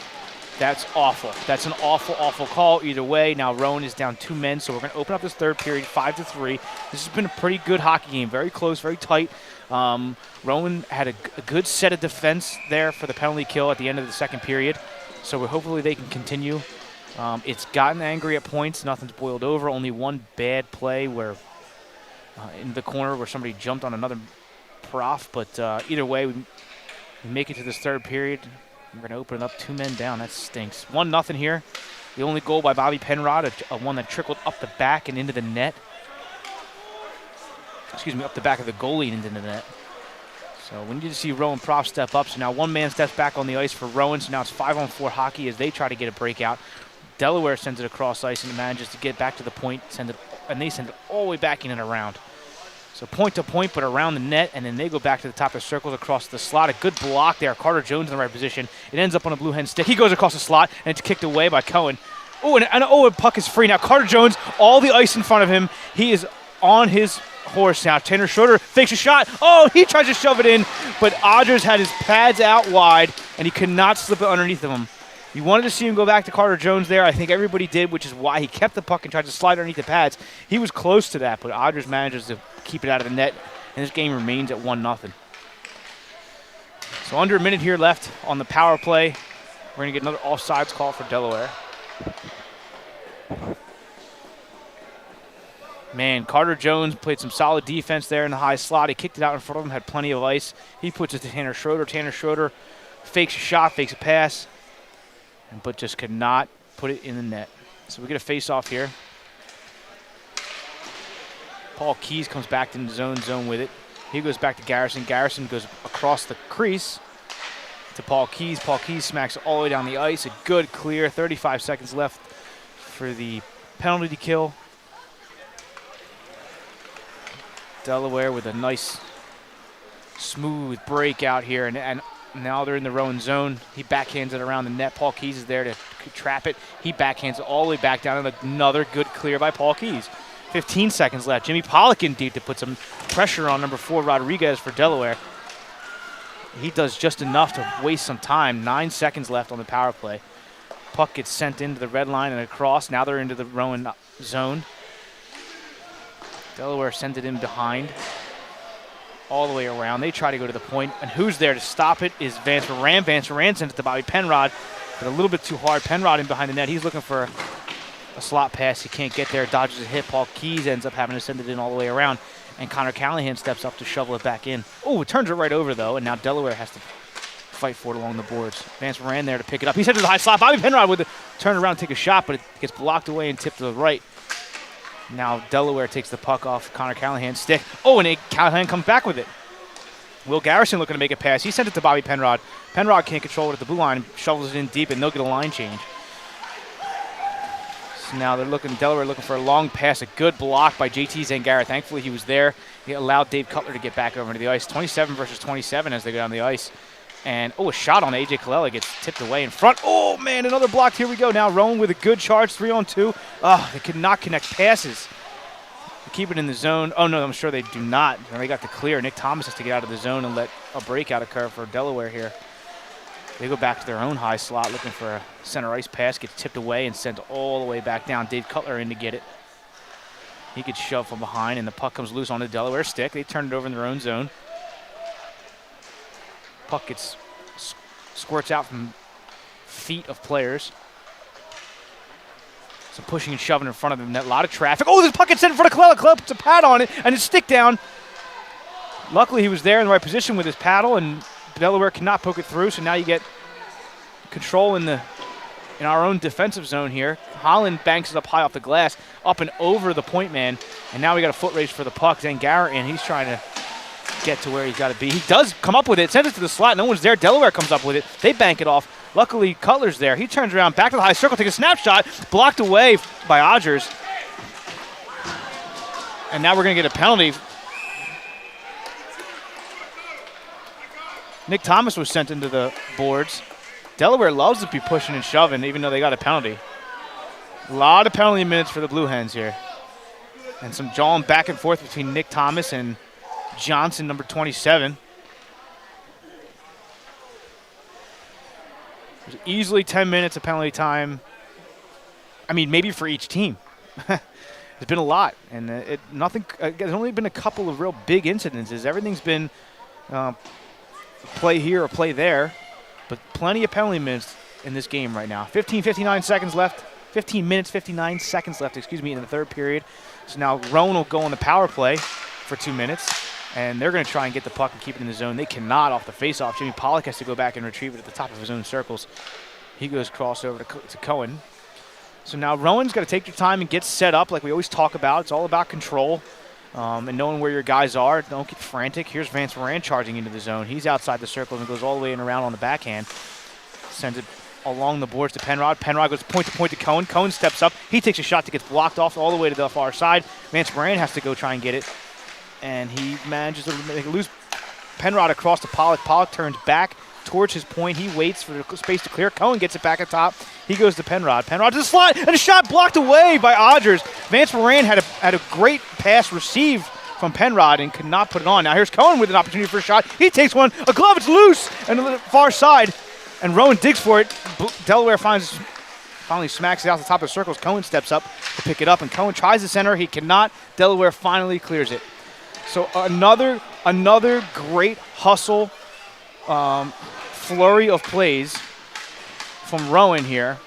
That's awful. That's an awful, awful call either way. Now Rowan is down 2 men, so we're going to open up this third period 5-3. This has been a pretty good hockey game. Very close, very tight. Rowan had a good set of defense there for the penalty kill at the end of the second period, so hopefully they can continue. It's gotten angry at points. Nothing's boiled over. Only one bad play where in the corner where somebody jumped on another prof, but either way, we make it to this third period. We're going to open it up 2 men down. That stinks. 1-0 here. The only goal by Bobby Penrod, a one that trickled up the back and into the net. Excuse me, up the back of the goalie and into the net. So we need to see Rowan Prof step up. So now one man steps back on the ice for Rowan. So now it's 5-on-4 hockey as they try to get a breakout. Delaware sends it across ice and manages to get back to the point, and they send it all the way back in and around. So point to point, but around the net, and then they go back to the top of the circles across the slot. A good block there. Carter Jones in the right position. It ends up on a Blue Hen stick. He goes across the slot, and it's kicked away by Cohen. Oh, and puck is free. Now Carter Jones, all the ice in front of him. He is on his horse now. Tanner Schroeder fakes a shot. Oh, he tries to shove it in, but Odgers had his pads out wide, and he could not slip it underneath of him. You wanted to see him go back to Carter Jones there. I think everybody did, which is why he kept the puck and tried to slide underneath the pads. He was close to that, but Odgers manages to keep it out of the net, and this game remains at 1-0. So under a minute here left on the power play. We're going to get another offsides call for Delaware. Man, Carter Jones played some solid defense there in the high slot. He kicked it out in front of him, had plenty of ice. He puts it to Tanner Schroeder. Tanner Schroeder fakes a shot, fakes a pass, but just could not put it in the net. So we get a face-off here. Paul Keys comes back into zone with it. He goes back to Garrison. Garrison goes across the crease to Paul Keys. Paul Keys smacks all the way down the ice. A good clear. 35 seconds left for the penalty to kill. Delaware with a nice, smooth break out here, and now they're in the Rowan zone. He backhands it around the net. Paul Keys is there to trap it. He backhands it all the way back down, and another good clear by Paul Keys. 15 seconds left. Jimmy Pollock in deep to put some pressure on number 4, Rodriguez, for Delaware. He does just enough to waste some time. 9 seconds left on the power play. Puck gets sent into the red line and across. Now they're into the Rowan zone. Delaware sends it in behind, all the way around. They try to go to the point, and who's there to stop it is Vance Moran. Vance Moran sends it to Bobby Penrod, but a little bit too hard. Penrod in behind the net. He's looking for a slot pass. He can't get there. Dodges a hit. Paul Keys ends up having to send it in all the way around, and Connor Callahan steps up to shovel it back in. Oh, it turns it right over, though, and now Delaware has to fight for it along the boards. Vance Moran there to pick it up. He's headed to the high slot. Bobby Penrod with the turn around and take a shot, but it gets blocked away and tipped to the right. Now Delaware takes the puck off Connor Callahan's stick. Oh, and Callahan comes back with it. Will Garrison looking to make a pass. He sent it to Bobby Penrod. Penrod can't control it at the blue line, shovels it in deep, and they'll get a line change. So now Delaware looking for a long pass, a good block by JT Zangara. Thankfully he was there. He allowed Dave Cutler to get back over to the ice. 27 versus 27 as they go down the ice. And, a shot on AJ Colella gets tipped away in front. Oh, man, another block. Here we go. Now Rowan with a good charge, 3-on-2. Oh, they could not connect passes. They keep it in the zone. Oh, no, I'm sure they do not. They got the clear. Nick Thomas has to get out of the zone and let a breakout occur for Delaware here. They go back to their own high slot looking for a center ice pass. Gets tipped away and sent all the way back down. Dave Cutler in to get it. He gets shoved from behind, and the puck comes loose on the Delaware stick. They turn it over in their own zone. Puck squirts out from feet of players. Some pushing and shoving in front of the net. A lot of traffic. Oh, there's a puck gets in front of Colella. Colella puts a pad on it and a stick down. Luckily, he was there in the right position with his paddle, and Delaware cannot poke it through, so now you get control in our own defensive zone here. Holland banks it up high off the glass, up and over the point man, and now we got a foot race for the puck. Then Garrett, and he's trying to get to where he's got to be. He does come up with it, sends it to the slot. No one's there. Delaware comes up with it. They bank it off. Luckily, Cutler's there. He turns around, back to the high circle, takes a snapshot, blocked away by Odgers. And now we're going to get a penalty. Nick Thomas was sent into the boards. Delaware loves to be pushing and shoving, even though they got a penalty. A lot of penalty minutes for the Blue Hens here. And some jawing back and forth between Nick Thomas and Johnson, number 27. There's easily 10 minutes of penalty time. I mean, maybe for each team. There's been a lot, and there's only been a couple of real big incidences. Everything's been play here or play there, but plenty of penalty minutes in this game right now. 59 seconds left. 15 minutes, 59 seconds left, in the third period. So now Rowan will go on the power play for 2 minutes, and they're going to try and get the puck and keep it in the zone. They cannot off the faceoff. Jimmy Pollock has to go back and retrieve it at the top of his own circles. He goes crossover to Cohen. So now Rowan's got to take their time and get set up like we always talk about. It's all about control and knowing where your guys are. Don't get frantic. Here's Vance Moran charging into the zone. He's outside the circles and goes all the way and around on the backhand. Sends it along the boards to Penrod. Penrod goes point to Cohen. Cohen steps up. He takes a shot that gets blocked off all the way to the far side. Vance Moran has to go try and get it. And he manages to make a loose Penrod across to Pollock. Pollock turns back towards his point. He waits for the space to clear. Cohen gets it back at top. He goes to Penrod. Penrod to the slot, and a shot blocked away by Odgers. Vance Moran had a great pass received from Penrod and could not put it on. Now here's Cohen with an opportunity for a shot. He takes one. A glove, it's loose, and to the far side. And Rowan digs for it. Delaware finally smacks it out the top of the circles. Cohen steps up to pick it up, and Cohen tries the center. He cannot. Delaware finally clears it. So another great hustle, flurry of plays from Rowan here,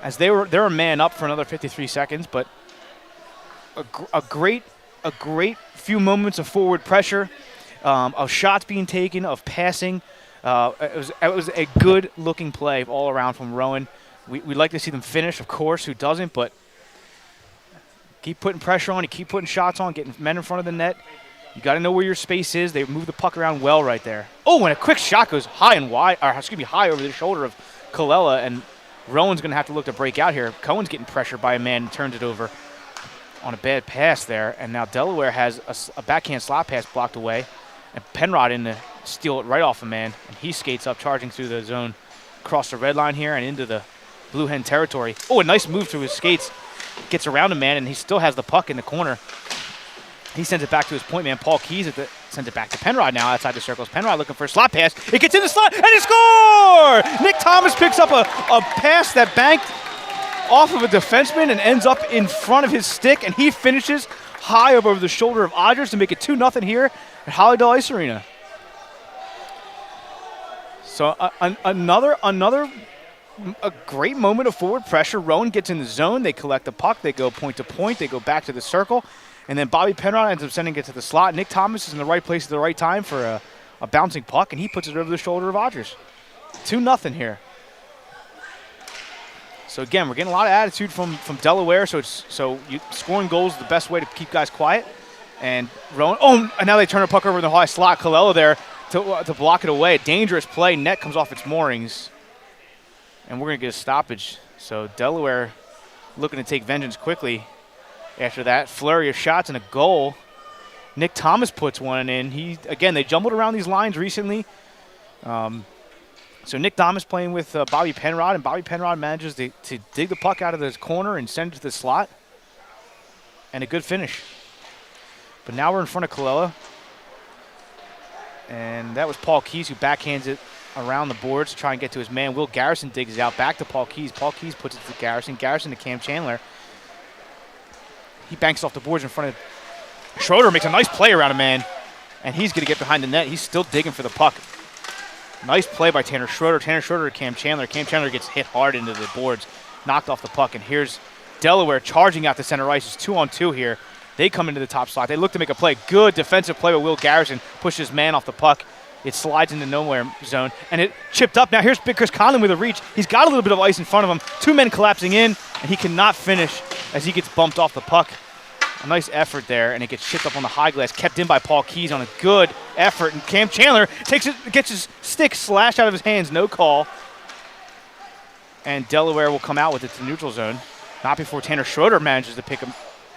as they're a man up for another 53 seconds, but a great few moments of forward pressure, of shots being taken, of passing. It was a good-looking play all around from Rowan. We'd like to see them finish, of course. Who doesn't? But keep putting pressure on. You keep putting shots on, getting men in front of the net. You got to know where your space is. They move the puck around well right there. Oh, and a quick shot goes high over the shoulder of Colella, and Rowan's going to have to look to break out here. Cohen's getting pressured by a man and turns it over on a bad pass there. And now Delaware has a backhand slot pass blocked away, and Penrod in to steal it right off a man, and he skates up, charging through the zone, across the red line here and into the Blue Hen territory. Oh, a nice move through his skates. Gets around a man, and he still has the puck in the corner. He sends it back to his point man, Paul Keys, sends it back to Penrod now outside the circles. Penrod looking for a slot pass. It gets in the slot, and he scores! Nick Thomas picks up a pass that banked off of a defenseman and ends up in front of his stick, and he finishes high up over the shoulder of Odgers to make it 2-0 here at Hollydale Ice Arena. So a great moment of forward pressure. Rowan gets in the zone. They collect the puck. They go point to point. They go back to the circle. And then Bobby Penrod ends up sending it to the slot. Nick Thomas is in the right place at the right time for a bouncing puck, and he puts it over the shoulder of Odgers. 2-0 here. So, again, we're getting a lot of attitude from Delaware. So scoring goals is the best way to keep guys quiet. And Rowan, and now they turn the puck over in the high slot. Colella there to block it away. A dangerous play. Net comes off its moorings. And we're going to get a stoppage. So Delaware looking to take vengeance quickly after that flurry of shots and a goal. Nick Thomas puts one in. They jumbled around these lines recently. So Nick Thomas playing with Bobby Penrod, and Bobby Penrod manages to dig the puck out of the corner and send it to the slot. And a good finish. But now we're in front of Colella. And that was Paul Keys who backhands it around the boards to try and get to his man. Will Garrison digs it out back to Paul Keys. Paul Keys puts it to Garrison. Garrison to Cam Chandler. He banks off the boards in front of Schroeder. Makes a nice play around a man, and he's going to get behind the net. He's still digging for the puck. Nice play by Tanner Schroeder. Tanner Schroeder to Cam Chandler. Cam Chandler gets hit hard into the boards. knocked off the puck. And here's Delaware charging out to center ice. It's 2-on-2 here. They come into the top slot. They look to make a play. Good defensive play with Will Garrison. Pushes man off the puck. It slides into nowhere zone, and it chipped up. Now here's Big Chris Conlon with a reach. He's got a little bit of ice in front of him. 2 men collapsing in, and he cannot finish as he gets bumped off the puck. A nice effort there, and it gets chipped up on the high glass, kept in by Paul Keyes on a good effort. And Cam Chandler gets his stick slashed out of his hands, no call. And Delaware will come out with it to the neutral zone. Not before Tanner Schroeder manages to pick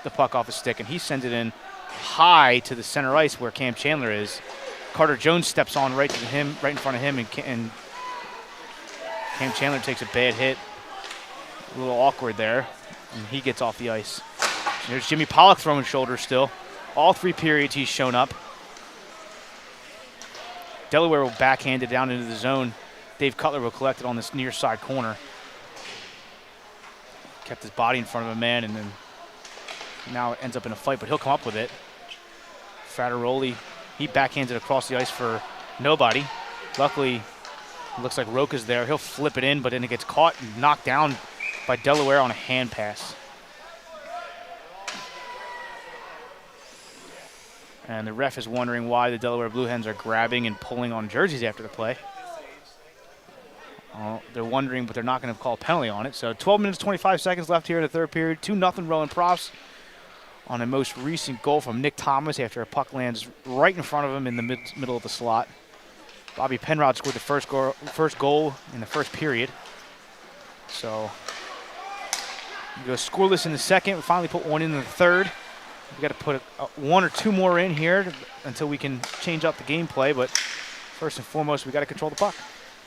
the puck off his stick, and he sends it in high to the center ice where Cam Chandler is. Carter Jones steps on right in front of him, and Cam Chandler takes a bad hit. A little awkward there, and he gets off the ice. There's Jimmy Pollock throwing shoulders still. All 3 periods he's shown up. Delaware will backhand it down into the zone. Dave Cutler will collect it on this near side corner. Kept his body in front of a man, and then now it ends up in a fight, but he'll come up with it. Frateroli, he backhands it across the ice for nobody. Luckily, it looks like Roca's there. He'll flip it in, but then it gets caught and knocked down by Delaware on a hand pass. And the ref is wondering why the Delaware Blue Hens are grabbing and pulling on jerseys after the play. They're wondering, but they're not going to call a penalty on it. So 12 minutes, 25 seconds left here in the third period. 2-0 Rowan Profs on a most recent goal from Nick Thomas after a puck lands right in front of him in the middle of the slot. Bobby Penrod scored the first goal in the first period. So we go scoreless in the second. We finally put one in the third. We've got to put 1 or 2 more in here until we can change up the gameplay. But first and foremost, we got to control the puck,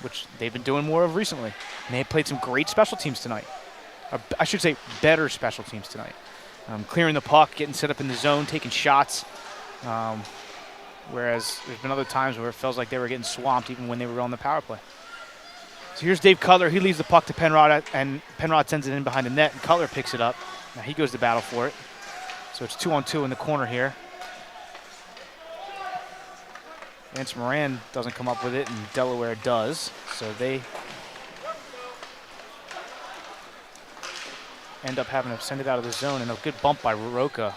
which they've been doing more of recently. And they played some great special teams tonight. I should say better special teams tonight. Clearing the puck, getting set up in the zone, taking shots. Whereas there's been other times where it feels like they were getting swamped even when they were on the power play. So here's Dave Cutler. He leaves the puck to Penrod, and Penrod sends it in behind the net, and Cutler picks it up. Now he goes to battle for it. So it's 2-on-2 in the corner here. Vance Moran doesn't come up with it, and Delaware does. So they end up having to send it out of the zone, and a good bump by Roca.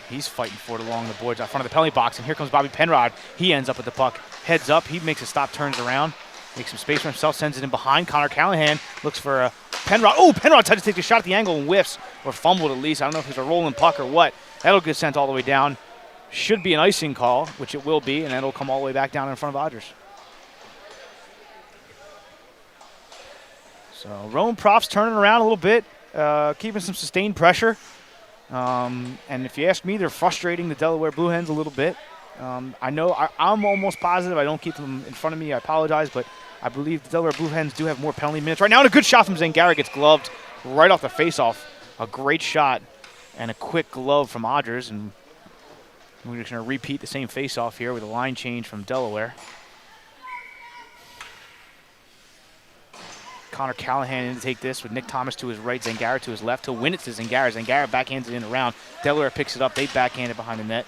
He's fighting for it along the boards out front of the penalty box, and here comes Bobby Penrod. He ends up with the puck. Heads up, he makes a stop, turns around, makes some space for himself, sends it in behind. Connor Callahan looks for a Penrod. Oh, Penrod tried to take a shot at the angle and whiffs, or fumbled at least. I don't know if it's a rolling puck or what. That'll get sent all the way down. Should be an icing call, which it will be, and that'll come all the way back down in front of Odgers. So Rowan Profs turning around a little bit, keeping some sustained pressure. And if you ask me, they're frustrating the Delaware Blue Hens a little bit. I know I'm almost positive. I don't keep them in front of me. I apologize, but I believe the Delaware Blue Hens do have more penalty minutes right now. And a good shot from Zangara gets gloved right off the faceoff. A great shot and a quick glove from Odgers. And we're just going to repeat the same faceoff here with a line change from Delaware. Connor Callahan in to take this with Nick Thomas to his right, Zangara to his left. He'll win it to Zangara. Zangara backhands it in around. Delaware picks it up. They backhand it behind the net.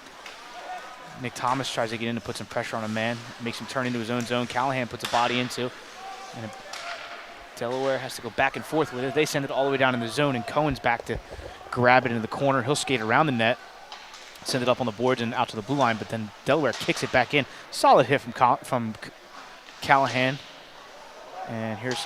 Nick Thomas tries to get in to put some pressure on a man. Makes him turn into his own zone. Callahan puts a body into. And Delaware has to go back and forth with it. They send it all the way down in the zone, and Cohen's back to grab it into the corner. He'll skate around the net, send it up on the boards and out to the blue line, but then Delaware kicks it back in. Solid hit from Callahan. And here's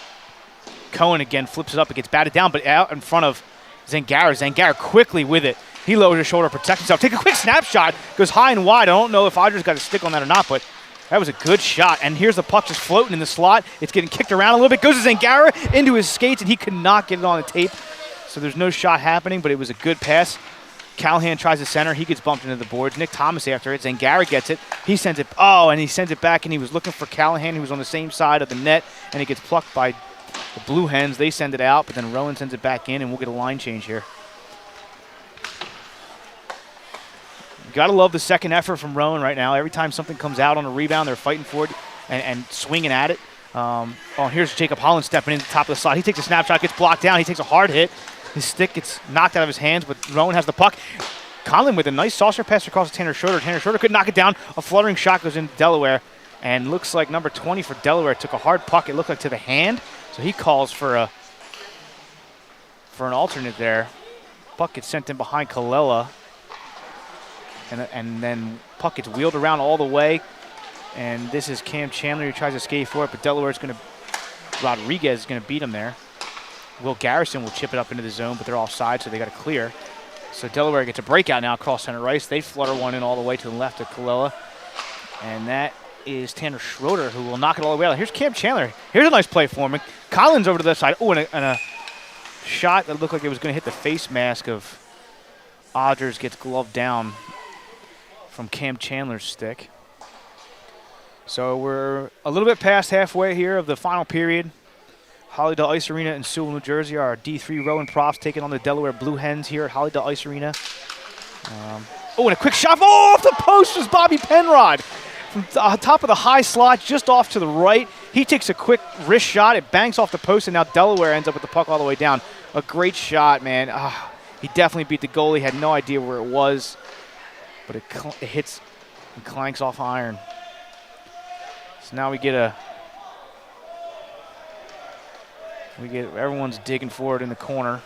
Cohen again, flips it up. It gets batted down, but out in front of Zangara. Zangara quickly with it. He lowers his shoulder, protects himself. Take a quick snapshot. Goes high and wide. I don't know if Odgers got a stick on that or not, but that was a good shot. And here's the puck just floating in the slot. It's getting kicked around a little bit. Goes to Zangara into his skates, and he could not get it on the tape. So there's no shot happening, but it was a good pass. Callahan tries to center. He gets bumped into the boards. Nick Thomas after it. Zangara gets it. He sends it. Oh, and he sends it back, and he was looking for Callahan, who was on the same side of the net, and it gets plucked by the Blue Hens. They send it out, but then Rowan sends it back in, and we'll get a line change here. You got to love the second effort from Rowan right now. Every time something comes out on a rebound, they're fighting for it and swinging at it. Here's Jacob Holland stepping in the top of the slot. He takes a snapshot, gets blocked down. He takes a hard hit. His stick gets knocked out of his hands, but Rowan has the puck. Conlon with a nice saucer pass across to Tanner Schroeder. Tanner Schroeder could knock it down. A fluttering shot goes into Delaware, and looks like number 20 for Delaware took a hard puck. It looked like to the hand, so he calls for a for an alternate there. Puck gets sent in behind Kalela. And then puck gets wheeled around all the way. And this is Cam Chandler who tries to skate for it, but Rodriguez is going to beat him there. Will Garrison will chip it up into the zone, but they're offside, so they got to clear. So Delaware gets a breakout now across center ice. They flutter one in all the way to the left of Kalela. And that is Tanner Schroeder, who will knock it all the way out. Here's Cam Chandler. Here's a nice play for him. Collins over to the side. Oh, and a shot that looked like it was going to hit the face mask of Odgers gets gloved down from Cam Chandler's stick. So we're a little bit past halfway here of the final period. Hollydale Ice Arena in Sewell, New Jersey. Our D3 Rowan Props taking on the Delaware Blue Hens here at Hollydale Ice Arena. Oh, and a quick shot. Oh, off the post was Bobby Penrod. From the top of the high slot, just off to the right. He takes a quick wrist shot. It banks off the post, and now Delaware ends up with the puck all the way down. A great shot, man. He definitely beat the goalie. Had no idea where it was. But it hits and clanks off iron. So now everyone's digging for it in the corner.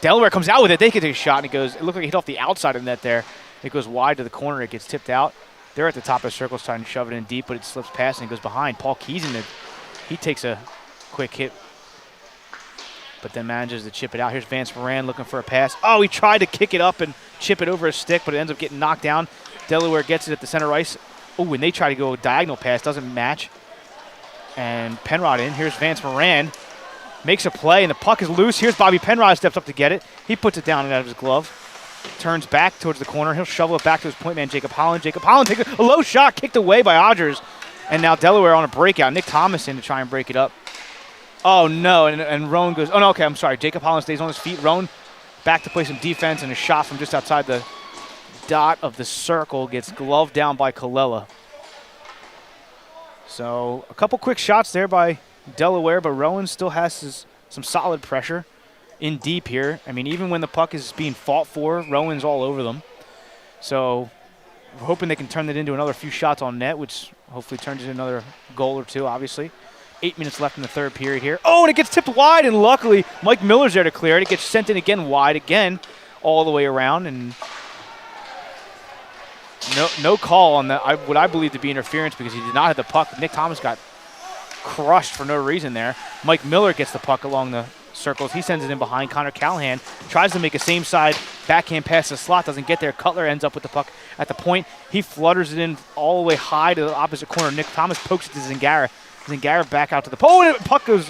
Delaware comes out with it. They can take a shot, and it looked like it hit off the outside of the net there. It goes wide to the corner. It gets tipped out. They're at the top of the circle trying to shove it in deep, but it slips past and it goes behind. Paul Keys he takes a quick hit, but then manages to chip it out. Here's Vance Moran looking for a pass. Oh, he tried to kick it up and chip it over a stick, but it ends up getting knocked down. Delaware gets it at the center ice. Oh, and they try to go a diagonal pass. Doesn't match. And Penrod in. Here's Vance Moran. Makes a play, and the puck is loose. Here's Bobby Penrod, steps up to get it. He puts it down and out of his glove. Turns back towards the corner. He'll shovel it back to his point man, Jacob Holland. Jacob Holland takes a low shot, kicked away by Odgers. And now Delaware on a breakout. Nick Thomas in to try and break it up. Oh, no, and Rowan goes, oh, no, okay, I'm sorry. Jacob Holland stays on his feet. Rowan back to play some defense, and a shot from just outside the dot of the circle gets gloved down by Kalela. So a couple quick shots there by Delaware, but Rowan still has some solid pressure in deep here. I mean, even when the puck is being fought for, Rowan's all over them. So we're hoping they can turn that into another few shots on net, which hopefully turns into another goal or two, obviously. 8 minutes left in the third period here. Oh, and it gets tipped wide, and luckily Mike Miller's there to clear it. It gets sent in again wide again all the way around, and no call on that. What I believe to be interference because he did not have the puck. Nick Thomas got crushed for no reason there. Mike Miller gets the puck along the circles. He sends it in behind. Connor Callahan tries to make a same side backhand pass to the slot. Doesn't get there. Cutler ends up with the puck at the point. He flutters it in all the way high to the opposite corner. Nick Thomas pokes it to Zingara. Zingara back out to the pole, and the puck goes.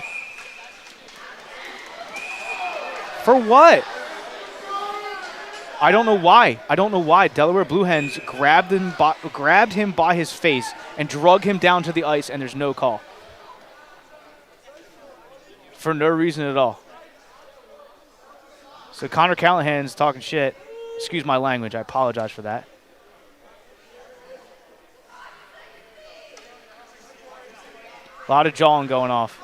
For what? I don't know why. Delaware Blue Hens grabbed him by his face and drug him down to the ice, and there's no call. For no reason at all. So Connor Callahan's talking shit. Excuse my language. I apologize for that. A lot of jawing going off.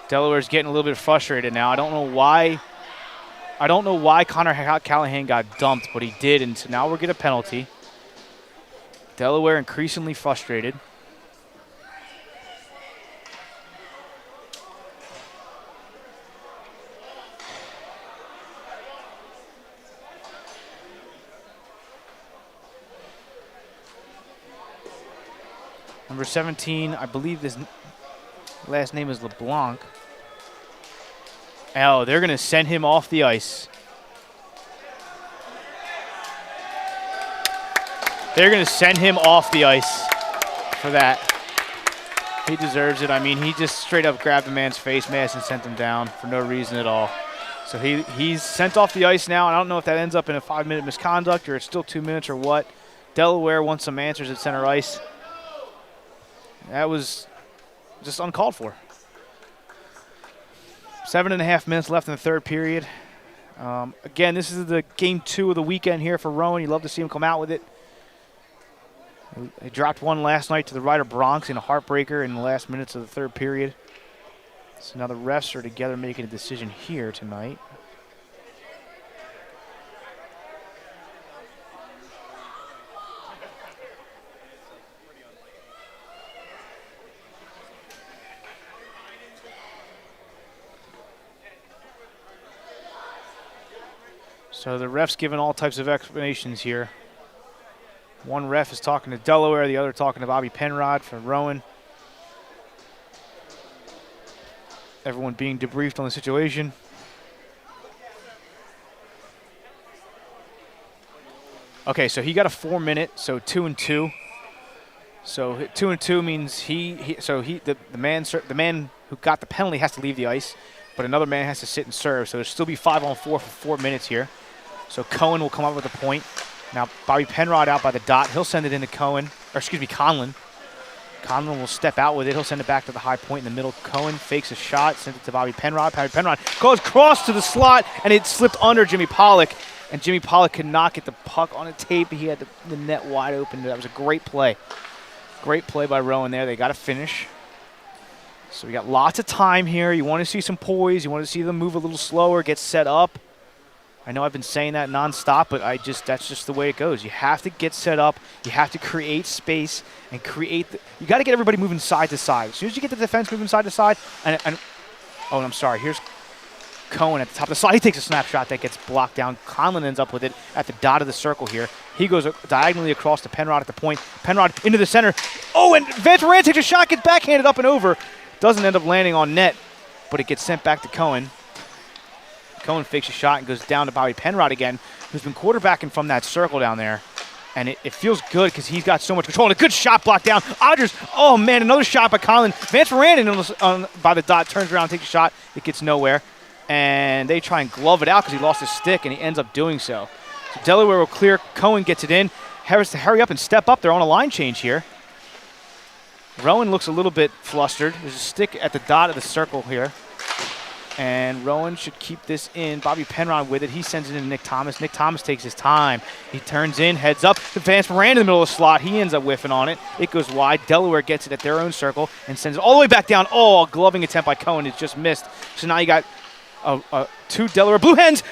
Delaware's getting a little bit frustrated now. I don't know why Connor Callahan got dumped, but he did, and so now we're getting a penalty. Delaware increasingly frustrated. Number 17, I believe his last name is LeBlanc. Oh, they're going to send him off the ice. They're going to send him off the ice for that. He deserves it. I mean, he just straight up grabbed the man's face mask and sent him down for no reason at all. So he's sent off the ice now. I don't know if that ends up in a 5-minute misconduct or it's still 2 minutes or what. Delaware wants some answers at center ice. That was just uncalled for. 7.5 minutes left in the third period. Again, this is the game 2 of the weekend here for Rowan. You love to see him come out with it. They dropped one last night to the Ryder Bronx in a heartbreaker in the last minutes of the third period. So now the refs are together making a decision here tonight. So the ref's giving all types of explanations here. One ref is talking to Delaware, the other talking to Bobby Penrod from Rowan. Everyone being debriefed on the situation. Okay, so he got a 4-minute, so 2-2. So 2-2 means the man who got the penalty has to leave the ice, but another man has to sit and serve. So there'll still be 5-on-4 for 4 minutes here. So Cohen will come up with a point. Now Bobby Penrod out by the dot. He'll send it into Conlon. Conlon will step out with it. He'll send it back to the high point in the middle. Cohen fakes a shot, sends it to Bobby Penrod. Bobby Penrod goes cross to the slot, and it slipped under Jimmy Pollock. And Jimmy Pollock could not get the puck on a tape. He had the net wide open. That was a great play. Great play by Rowan there. They got to finish. So we got lots of time here. You want to see some poise. You want to see them move a little slower, get set up. I know I've been saying that nonstop, but that's just the way it goes. You have to get set up. You have to create space and you got to get everybody moving side to side. As soon as you get the defense moving side to side, I'm sorry. Here's Cohen at the top of the slot. He takes a snapshot that gets blocked down. Conlon ends up with it at the dot of the circle here. He goes diagonally across to Penrod at the point. Penrod into the center. Oh, and Vance Moran takes a shot, gets backhanded up and over. Doesn't end up landing on net, but it gets sent back to Cohen. Cohen fakes a shot and goes down to Bobby Penrod again, who's been quarterbacking from that circle down there. And it feels good because he's got so much control. And a good shot blocked down. Odgers, oh man, another shot by Conlon. Vance Moran by the dot, turns around, takes a shot. It gets nowhere. And they try and glove it out because he lost his stick, and he ends up doing so. So Delaware will clear. Cohen gets it in. Harris to hurry up and step up. They're on a line change here. Rowan looks a little bit flustered. There's a stick at the dot of the circle here. And Rowan should keep this in. Bobby Penrod with it. He sends it into Nick Thomas. Nick Thomas takes his time. He turns in, heads up. Vance Moran in the middle of the slot. He ends up whiffing on it. It goes wide. Delaware gets it at their own circle and sends it all the way back down. Oh, a gloving attempt by Cohen. It just missed. So now you got two Delaware Blue Hens.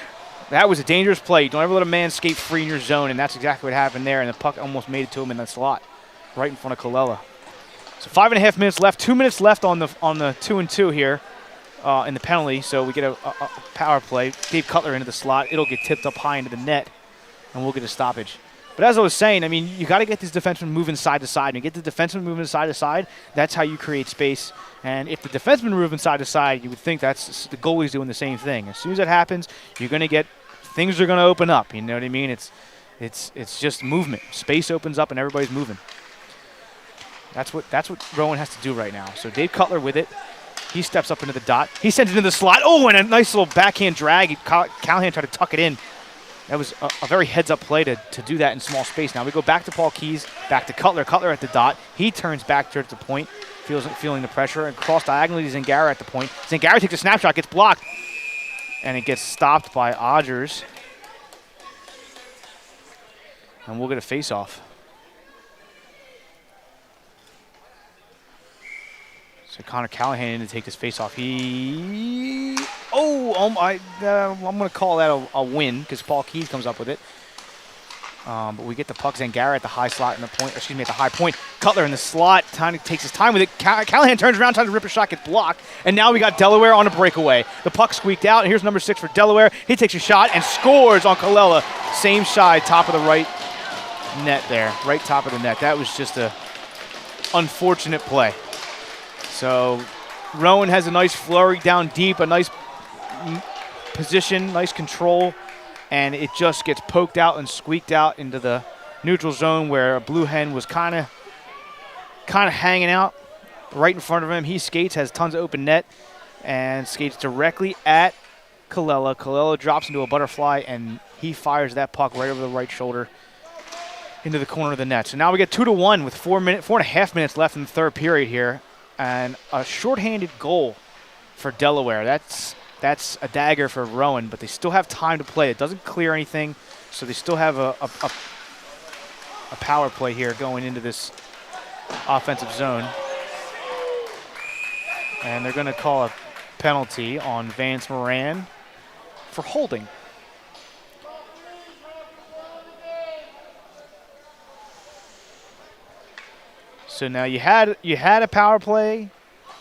That was a dangerous play. Don't ever let a man skate free in your zone, and that's exactly what happened there. And the puck almost made it to him in the slot, right in front of Colella. So 5.5 minutes left. 2 minutes left on the 2-2 here. In the penalty, so we get a power play. Dave Cutler into the slot. It'll get tipped up high into the net, and we'll get a stoppage. But as I was saying, I mean, you got to get these defensemen moving side to side. When you get the defensemen moving side to side, that's how you create space. And if the defensemen are moving side to side, you would think that's the goalie's doing the same thing. As soon as that happens, you're going to get things are going to open up. You know what I mean? It's just movement. Space opens up, and everybody's moving. That's what Rowan has to do right now. So Dave Cutler with it. He steps up into the dot. He sends it into the slot. Oh, and a nice little backhand drag. Callahan tried to tuck it in. That was a very heads-up play to do that in small space. Now we go back to Paul Keyes, back to Cutler. Cutler at the dot. He turns back towards the point, feeling the pressure, and cross diagonally to Zangara at the point. Zangara takes a snapshot, gets blocked, and it gets stopped by Odgers. And we'll get a face-off. So Connor Callahan in to take this face-off. I'm going to call that a win because Paul Keyes comes up with it. But we get the puck. Zangara at the high slot at the high point. Cutler in the slot. Takes his time with it. Callahan turns around, tries to rip a shot, gets blocked. And now we got Delaware on a breakaway. The puck squeaked out, and here's number 6 for Delaware. He takes a shot and scores on Colella. Same side, top of the right net there. Right top of the net. That was just a unfortunate play. So Rowan has a nice flurry down deep, a nice position, nice control, and it just gets poked out and squeaked out into the neutral zone where a Blue Hen was kind of hanging out right in front of him. He skates, has tons of open net, and skates directly at Colella. Colella drops into a butterfly, and he fires that puck right over the right shoulder into the corner of the net. So now we get 2-1 with 4.5 minutes left in the third period here. And a shorthanded goal for Delaware. That's a dagger for Rowan, but they still have time to play. It doesn't clear anything, so they still have a power play here going into this offensive zone. And they're going to call a penalty on Vance Moran for holding. So now you had a power play,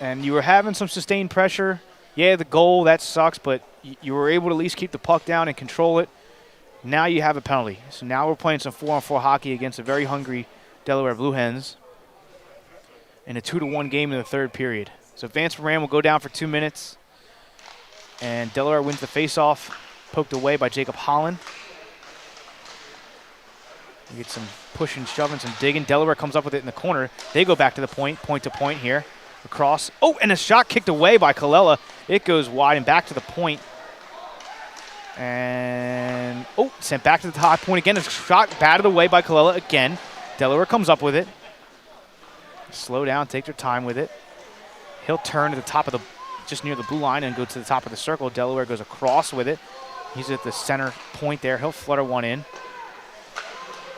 and you were having some sustained pressure. Yeah, the goal, that sucks, but you were able to at least keep the puck down and control it. Now you have a penalty. So now we're playing some 4-on-4 hockey against a very hungry Delaware Blue Hens in a 2-1 game in the third period. So Vance Moran will go down for 2 minutes, and Delaware wins the faceoff, poked away by Jacob Holland. You get some pushing, shoving, some digging. Delaware comes up with it in the corner. They go back to the point to point here. Across. Oh, and a shot kicked away by Kalela. It goes wide and back to the point. And, oh, sent back to the top point again. A shot batted away by Kalela again. Delaware comes up with it. Slow down, take their time with it. He'll turn to the top of the, just near the blue line and go to the top of the circle. Delaware goes across with it. He's at the center point there. He'll flutter one in.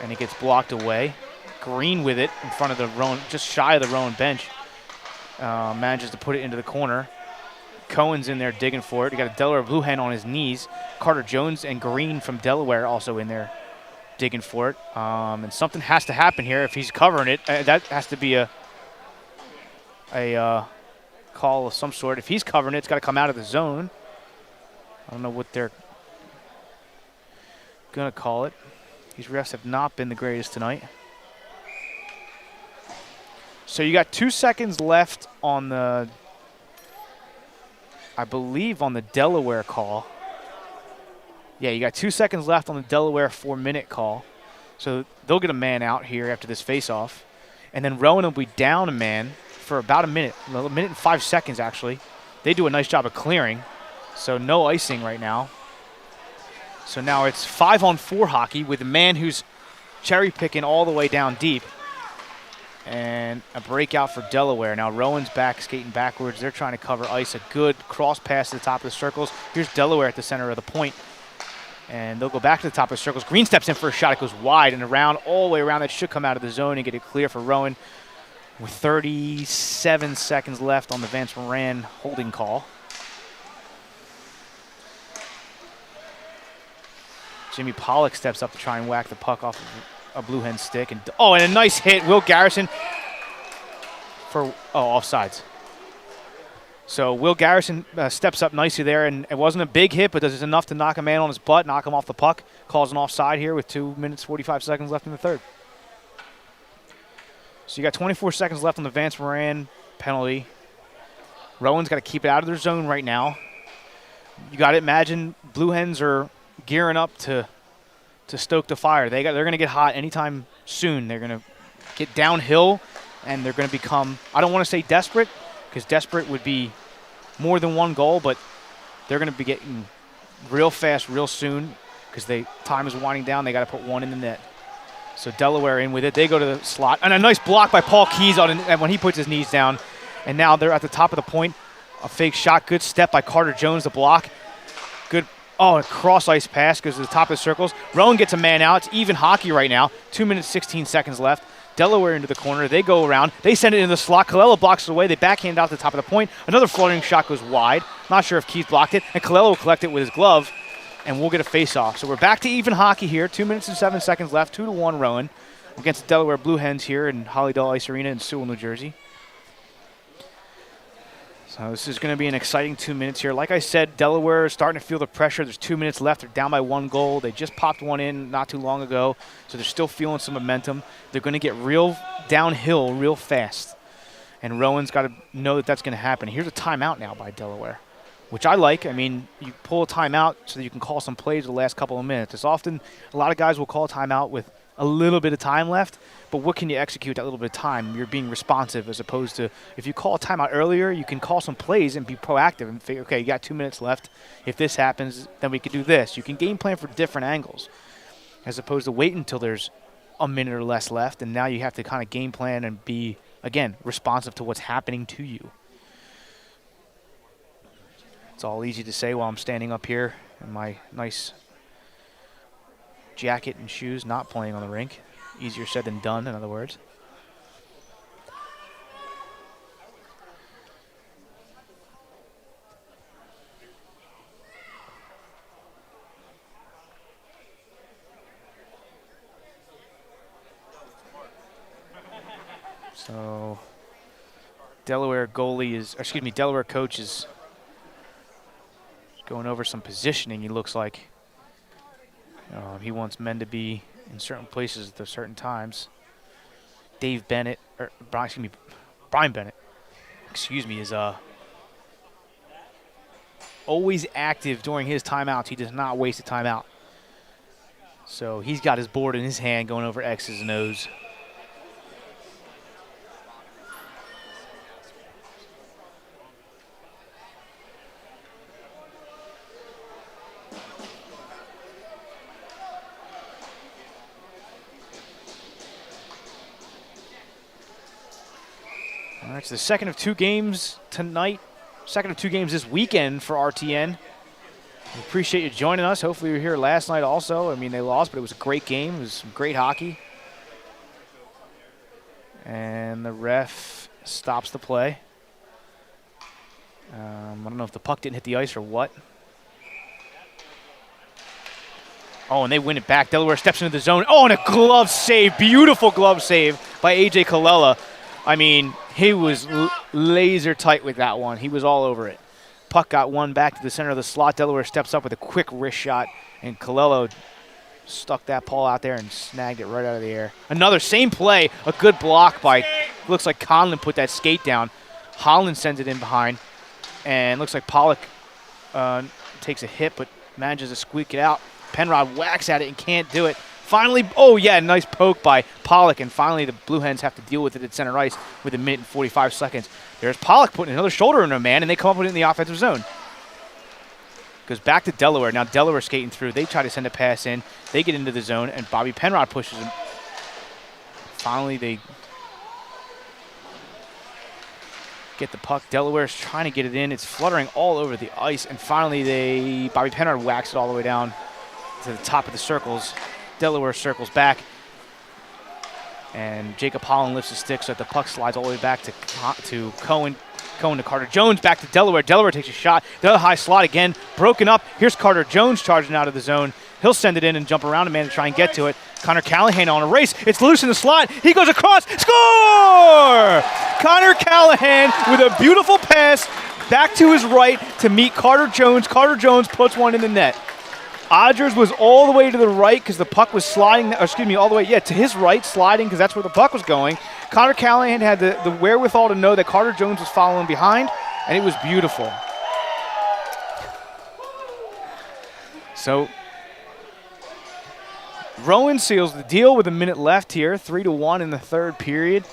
And it gets blocked away. Green with it in front of the Rowan, just shy of the Rowan bench. Manages to put it into the corner. Cohen's in there digging for it. You got a Delaware Blue Hen on his knees. Carter Jones and Green from Delaware also in there digging for it. And something has to happen here if he's covering it. That has to be a call of some sort. If he's covering it, it's got to come out of the zone. I don't know what they're going to call it. These refs have not been the greatest tonight. So you got 2 seconds left on the, I believe, on the Delaware call. Yeah, you got 2 seconds left on the Delaware 4-minute call. So they'll get a man out here after this face-off. And then Rowan will be down a man for about a minute and 5 seconds, actually. They do a nice job of clearing. So no icing right now. So now it's 5-on-4 hockey with a man who's cherry-picking all the way down deep. And a breakout for Delaware. Now Rowan's back, skating backwards. They're trying to cover ice. A good cross pass to the top of the circles. Here's Delaware at the center of the point. And they'll go back to the top of the circles. Green steps in for a shot. It goes wide and around, all the way around. That should come out of the zone and get it clear for Rowan with 37 seconds left on the Vance Moran holding call. Jimmy Pollock steps up to try and whack the puck off of a Blue Hen stick. And a nice hit. Will Garrison for, offsides. So Will Garrison steps up nicely there, and it wasn't a big hit, but it's enough to knock a man on his butt, knock him off the puck. Calls an offside here with 2 minutes, 45 seconds left in the third. So you got 24 seconds left on the Vance Moran penalty. Rowan's got to keep it out of their zone right now. You got to imagine Blue Hens are gearing up to stoke the fire. They're going to get hot anytime soon. They're going to get downhill, and they're going to become, I don't want to say desperate, because desperate would be more than one goal, but they're going to be getting real fast real soon because time is winding down. They got to put one in the net. So Delaware in with it. They go to the slot. And a nice block by Paul Keys when he puts his knees down. And now they're at the top of the point. A fake shot. Good step by Carter Jones to block. Good. A cross ice pass goes to the top of the circles. Rowan gets a man out. It's even hockey right now. 2 minutes, 16 seconds left. Delaware into the corner. They go around. They send it into the slot. Kalela blocks it away. They backhand out the top of the point. Another floating shot goes wide. Not sure if Keys blocked it. And Kalela will collect it with his glove. And we'll get a face-off. So we're back to even hockey here. 2 minutes and 7 seconds left. 2-1 Rowan against the Delaware Blue Hens here in Hollydale Ice Arena in Sewell, New Jersey. So this is going to be an exciting 2 minutes here. Like I said, Delaware is starting to feel the pressure. There's 2 minutes left. They're down by 1 goal. They just popped one in not too long ago. So they're still feeling some momentum. They're going to get real downhill real fast. And Rowan's got to know that that's going to happen. Here's a timeout now by Delaware, which I like. I mean, you pull a timeout so that you can call some plays the last couple of minutes. It's often a lot of guys will call a timeout with a little bit of time left, but what can you execute that little bit of time? You're being responsive as opposed to if you call a timeout earlier, you can call some plays and be proactive and figure, okay, you got 2 minutes left. If this happens, then we could do this. You can game plan for different angles as opposed to wait until there's a minute or less left, and now you have to kind of game plan and be, again, responsive to what's happening to you. It's all easy to say while I'm standing up here in my nice jacket and shoes, not playing on the rink. Easier said than done, in other words. So Delaware coach is going over some positioning, he looks like. He wants men to be in certain places at certain times. Dave Bennett, or excuse me, Brian Bennett, is always active during his timeouts. He does not waste a timeout. So he's got his board in his hand going over X's and O's. All right, so the second of 2 games tonight, second of 2 games this weekend for RTN. We appreciate you joining us. Hopefully you were here last night also. I mean, they lost, but it was a great game. It was some great hockey. And the ref stops the play. I don't know if the puck didn't hit the ice or what. Oh, and they win it back. Delaware steps into the zone. Oh, and a glove save. Beautiful glove save by A.J. Colella. I mean, he was laser tight with that one. He was all over it. Puck got one back to the center of the slot. Delaware steps up with a quick wrist shot, and Colella stuck that ball out there and snagged it right out of the air. Another same play, a good block by, looks like Conlon put that skate down. Holland sends it in behind, and looks like Pollock takes a hit but manages to squeak it out. Penrod whacks at it and can't do it. Finally, oh yeah, nice poke by Pollock, and finally the Blue Hens have to deal with it at center ice with 1 minute and 45 seconds. There's Pollock putting another shoulder in a man, and they come up with it in the offensive zone. Goes back to Delaware. Now Delaware skating through. They try to send a pass in. They get into the zone, and Bobby Penrod pushes him. Finally, they get the puck. Delaware's trying to get it in. It's fluttering all over the ice, and finally Bobby Penrod whacks it all the way down to the top of the circles. Delaware circles back, and Jacob Holland lifts his stick so that the puck slides all the way back to Cohen. Cohen to Carter Jones, back to Delaware. Delaware takes a shot. The other high slot again, broken up. Here's Carter Jones charging out of the zone. He'll send it in and jump around a man to try and get to it. Connor Callahan on a race. It's loose in the slot. He goes across. Score! Connor Callahan with a beautiful pass back to his right to meet Carter Jones. Carter Jones puts one in the net. Odgers was all the way to the right because the puck was sliding, all the way, to his right, sliding because that's where the puck was going. Connor Callahan had the wherewithal to know that Carter Jones was following behind, and it was beautiful. So Rowan seals the deal with 1 minute left here, 3-1 in the third period.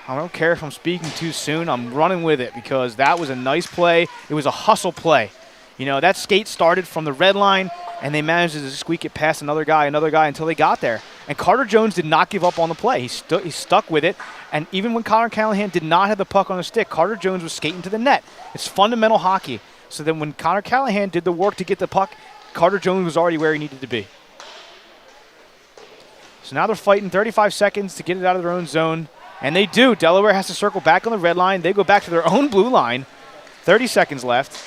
I don't care if I'm speaking too soon. I'm running with it because that was a nice play. It was a hustle play. You know, that skate started from the red line, and they managed to squeak it past another guy until they got there. And Carter Jones did not give up on the play. He stuck with it, and even when Connor Callahan did not have the puck on the stick, Carter Jones was skating to the net. It's fundamental hockey. So then when Connor Callahan did the work to get the puck, Carter Jones was already where he needed to be. So now they're fighting 35 seconds to get it out of their own zone, and they do. Delaware has to circle back on the red line. They go back to their own blue line. 30 seconds left.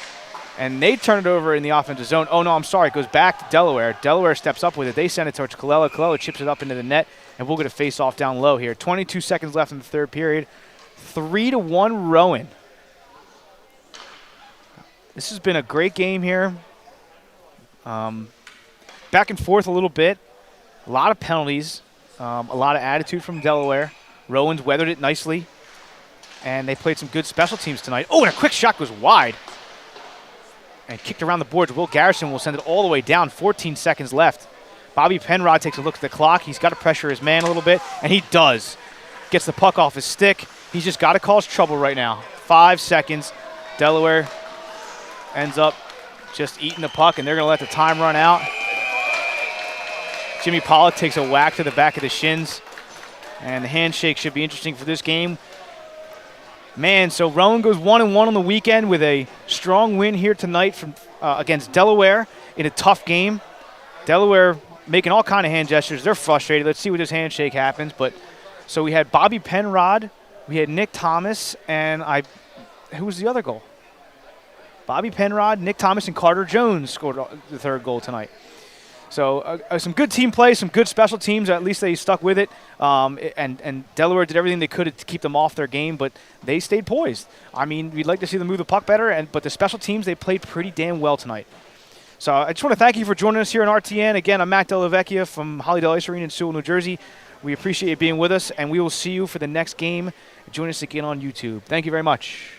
And they turn it over in the offensive zone. Oh, no, I'm sorry. It goes back to Delaware. Delaware steps up with it. They send it towards Colella. Colella chips it up into the net, and we'll get a face-off down low here. 22 seconds left in the third period. 3-1 Rowan. This has been a great game here. Back and forth a little bit. A lot of penalties. A lot of attitude from Delaware. Rowan's weathered it nicely. And they played some good special teams tonight. Oh, and a quick shot goes wide. And kicked around the boards. Will Garrison will send it all the way down. 14 seconds left. Bobby Penrod takes a look at the clock. He's got to pressure his man a little bit, and he does. Gets the puck off his stick. He's just got to cause trouble right now. 5 seconds. Delaware ends up just eating the puck, and they're going to let the time run out. Jimmy Pollock takes a whack to the back of the shins, and the handshake should be interesting for this game. Man, so Rowan goes 1-1 on the weekend with a strong win here tonight from against Delaware in a tough game. Delaware making all kind of hand gestures. They're frustrated. Let's see what this handshake happens. But so we had Bobby Penrod, we had Nick Thomas, and who was the other goal? Bobby Penrod, Nick Thomas, and Carter Jones scored the third goal tonight. So some good team play, some good special teams. At least they stuck with it. And Delaware did everything they could to keep them off their game, but they stayed poised. I mean, we'd like to see them move the puck better, but the special teams, they played pretty damn well tonight. So I just want to thank you for joining us here on RTN. Again, I'm Matt Delavecchia from Hollydale Ice Arena in Sewell, New Jersey. We appreciate you being with us, and we will see you for the next game. Join us again on YouTube. Thank you very much.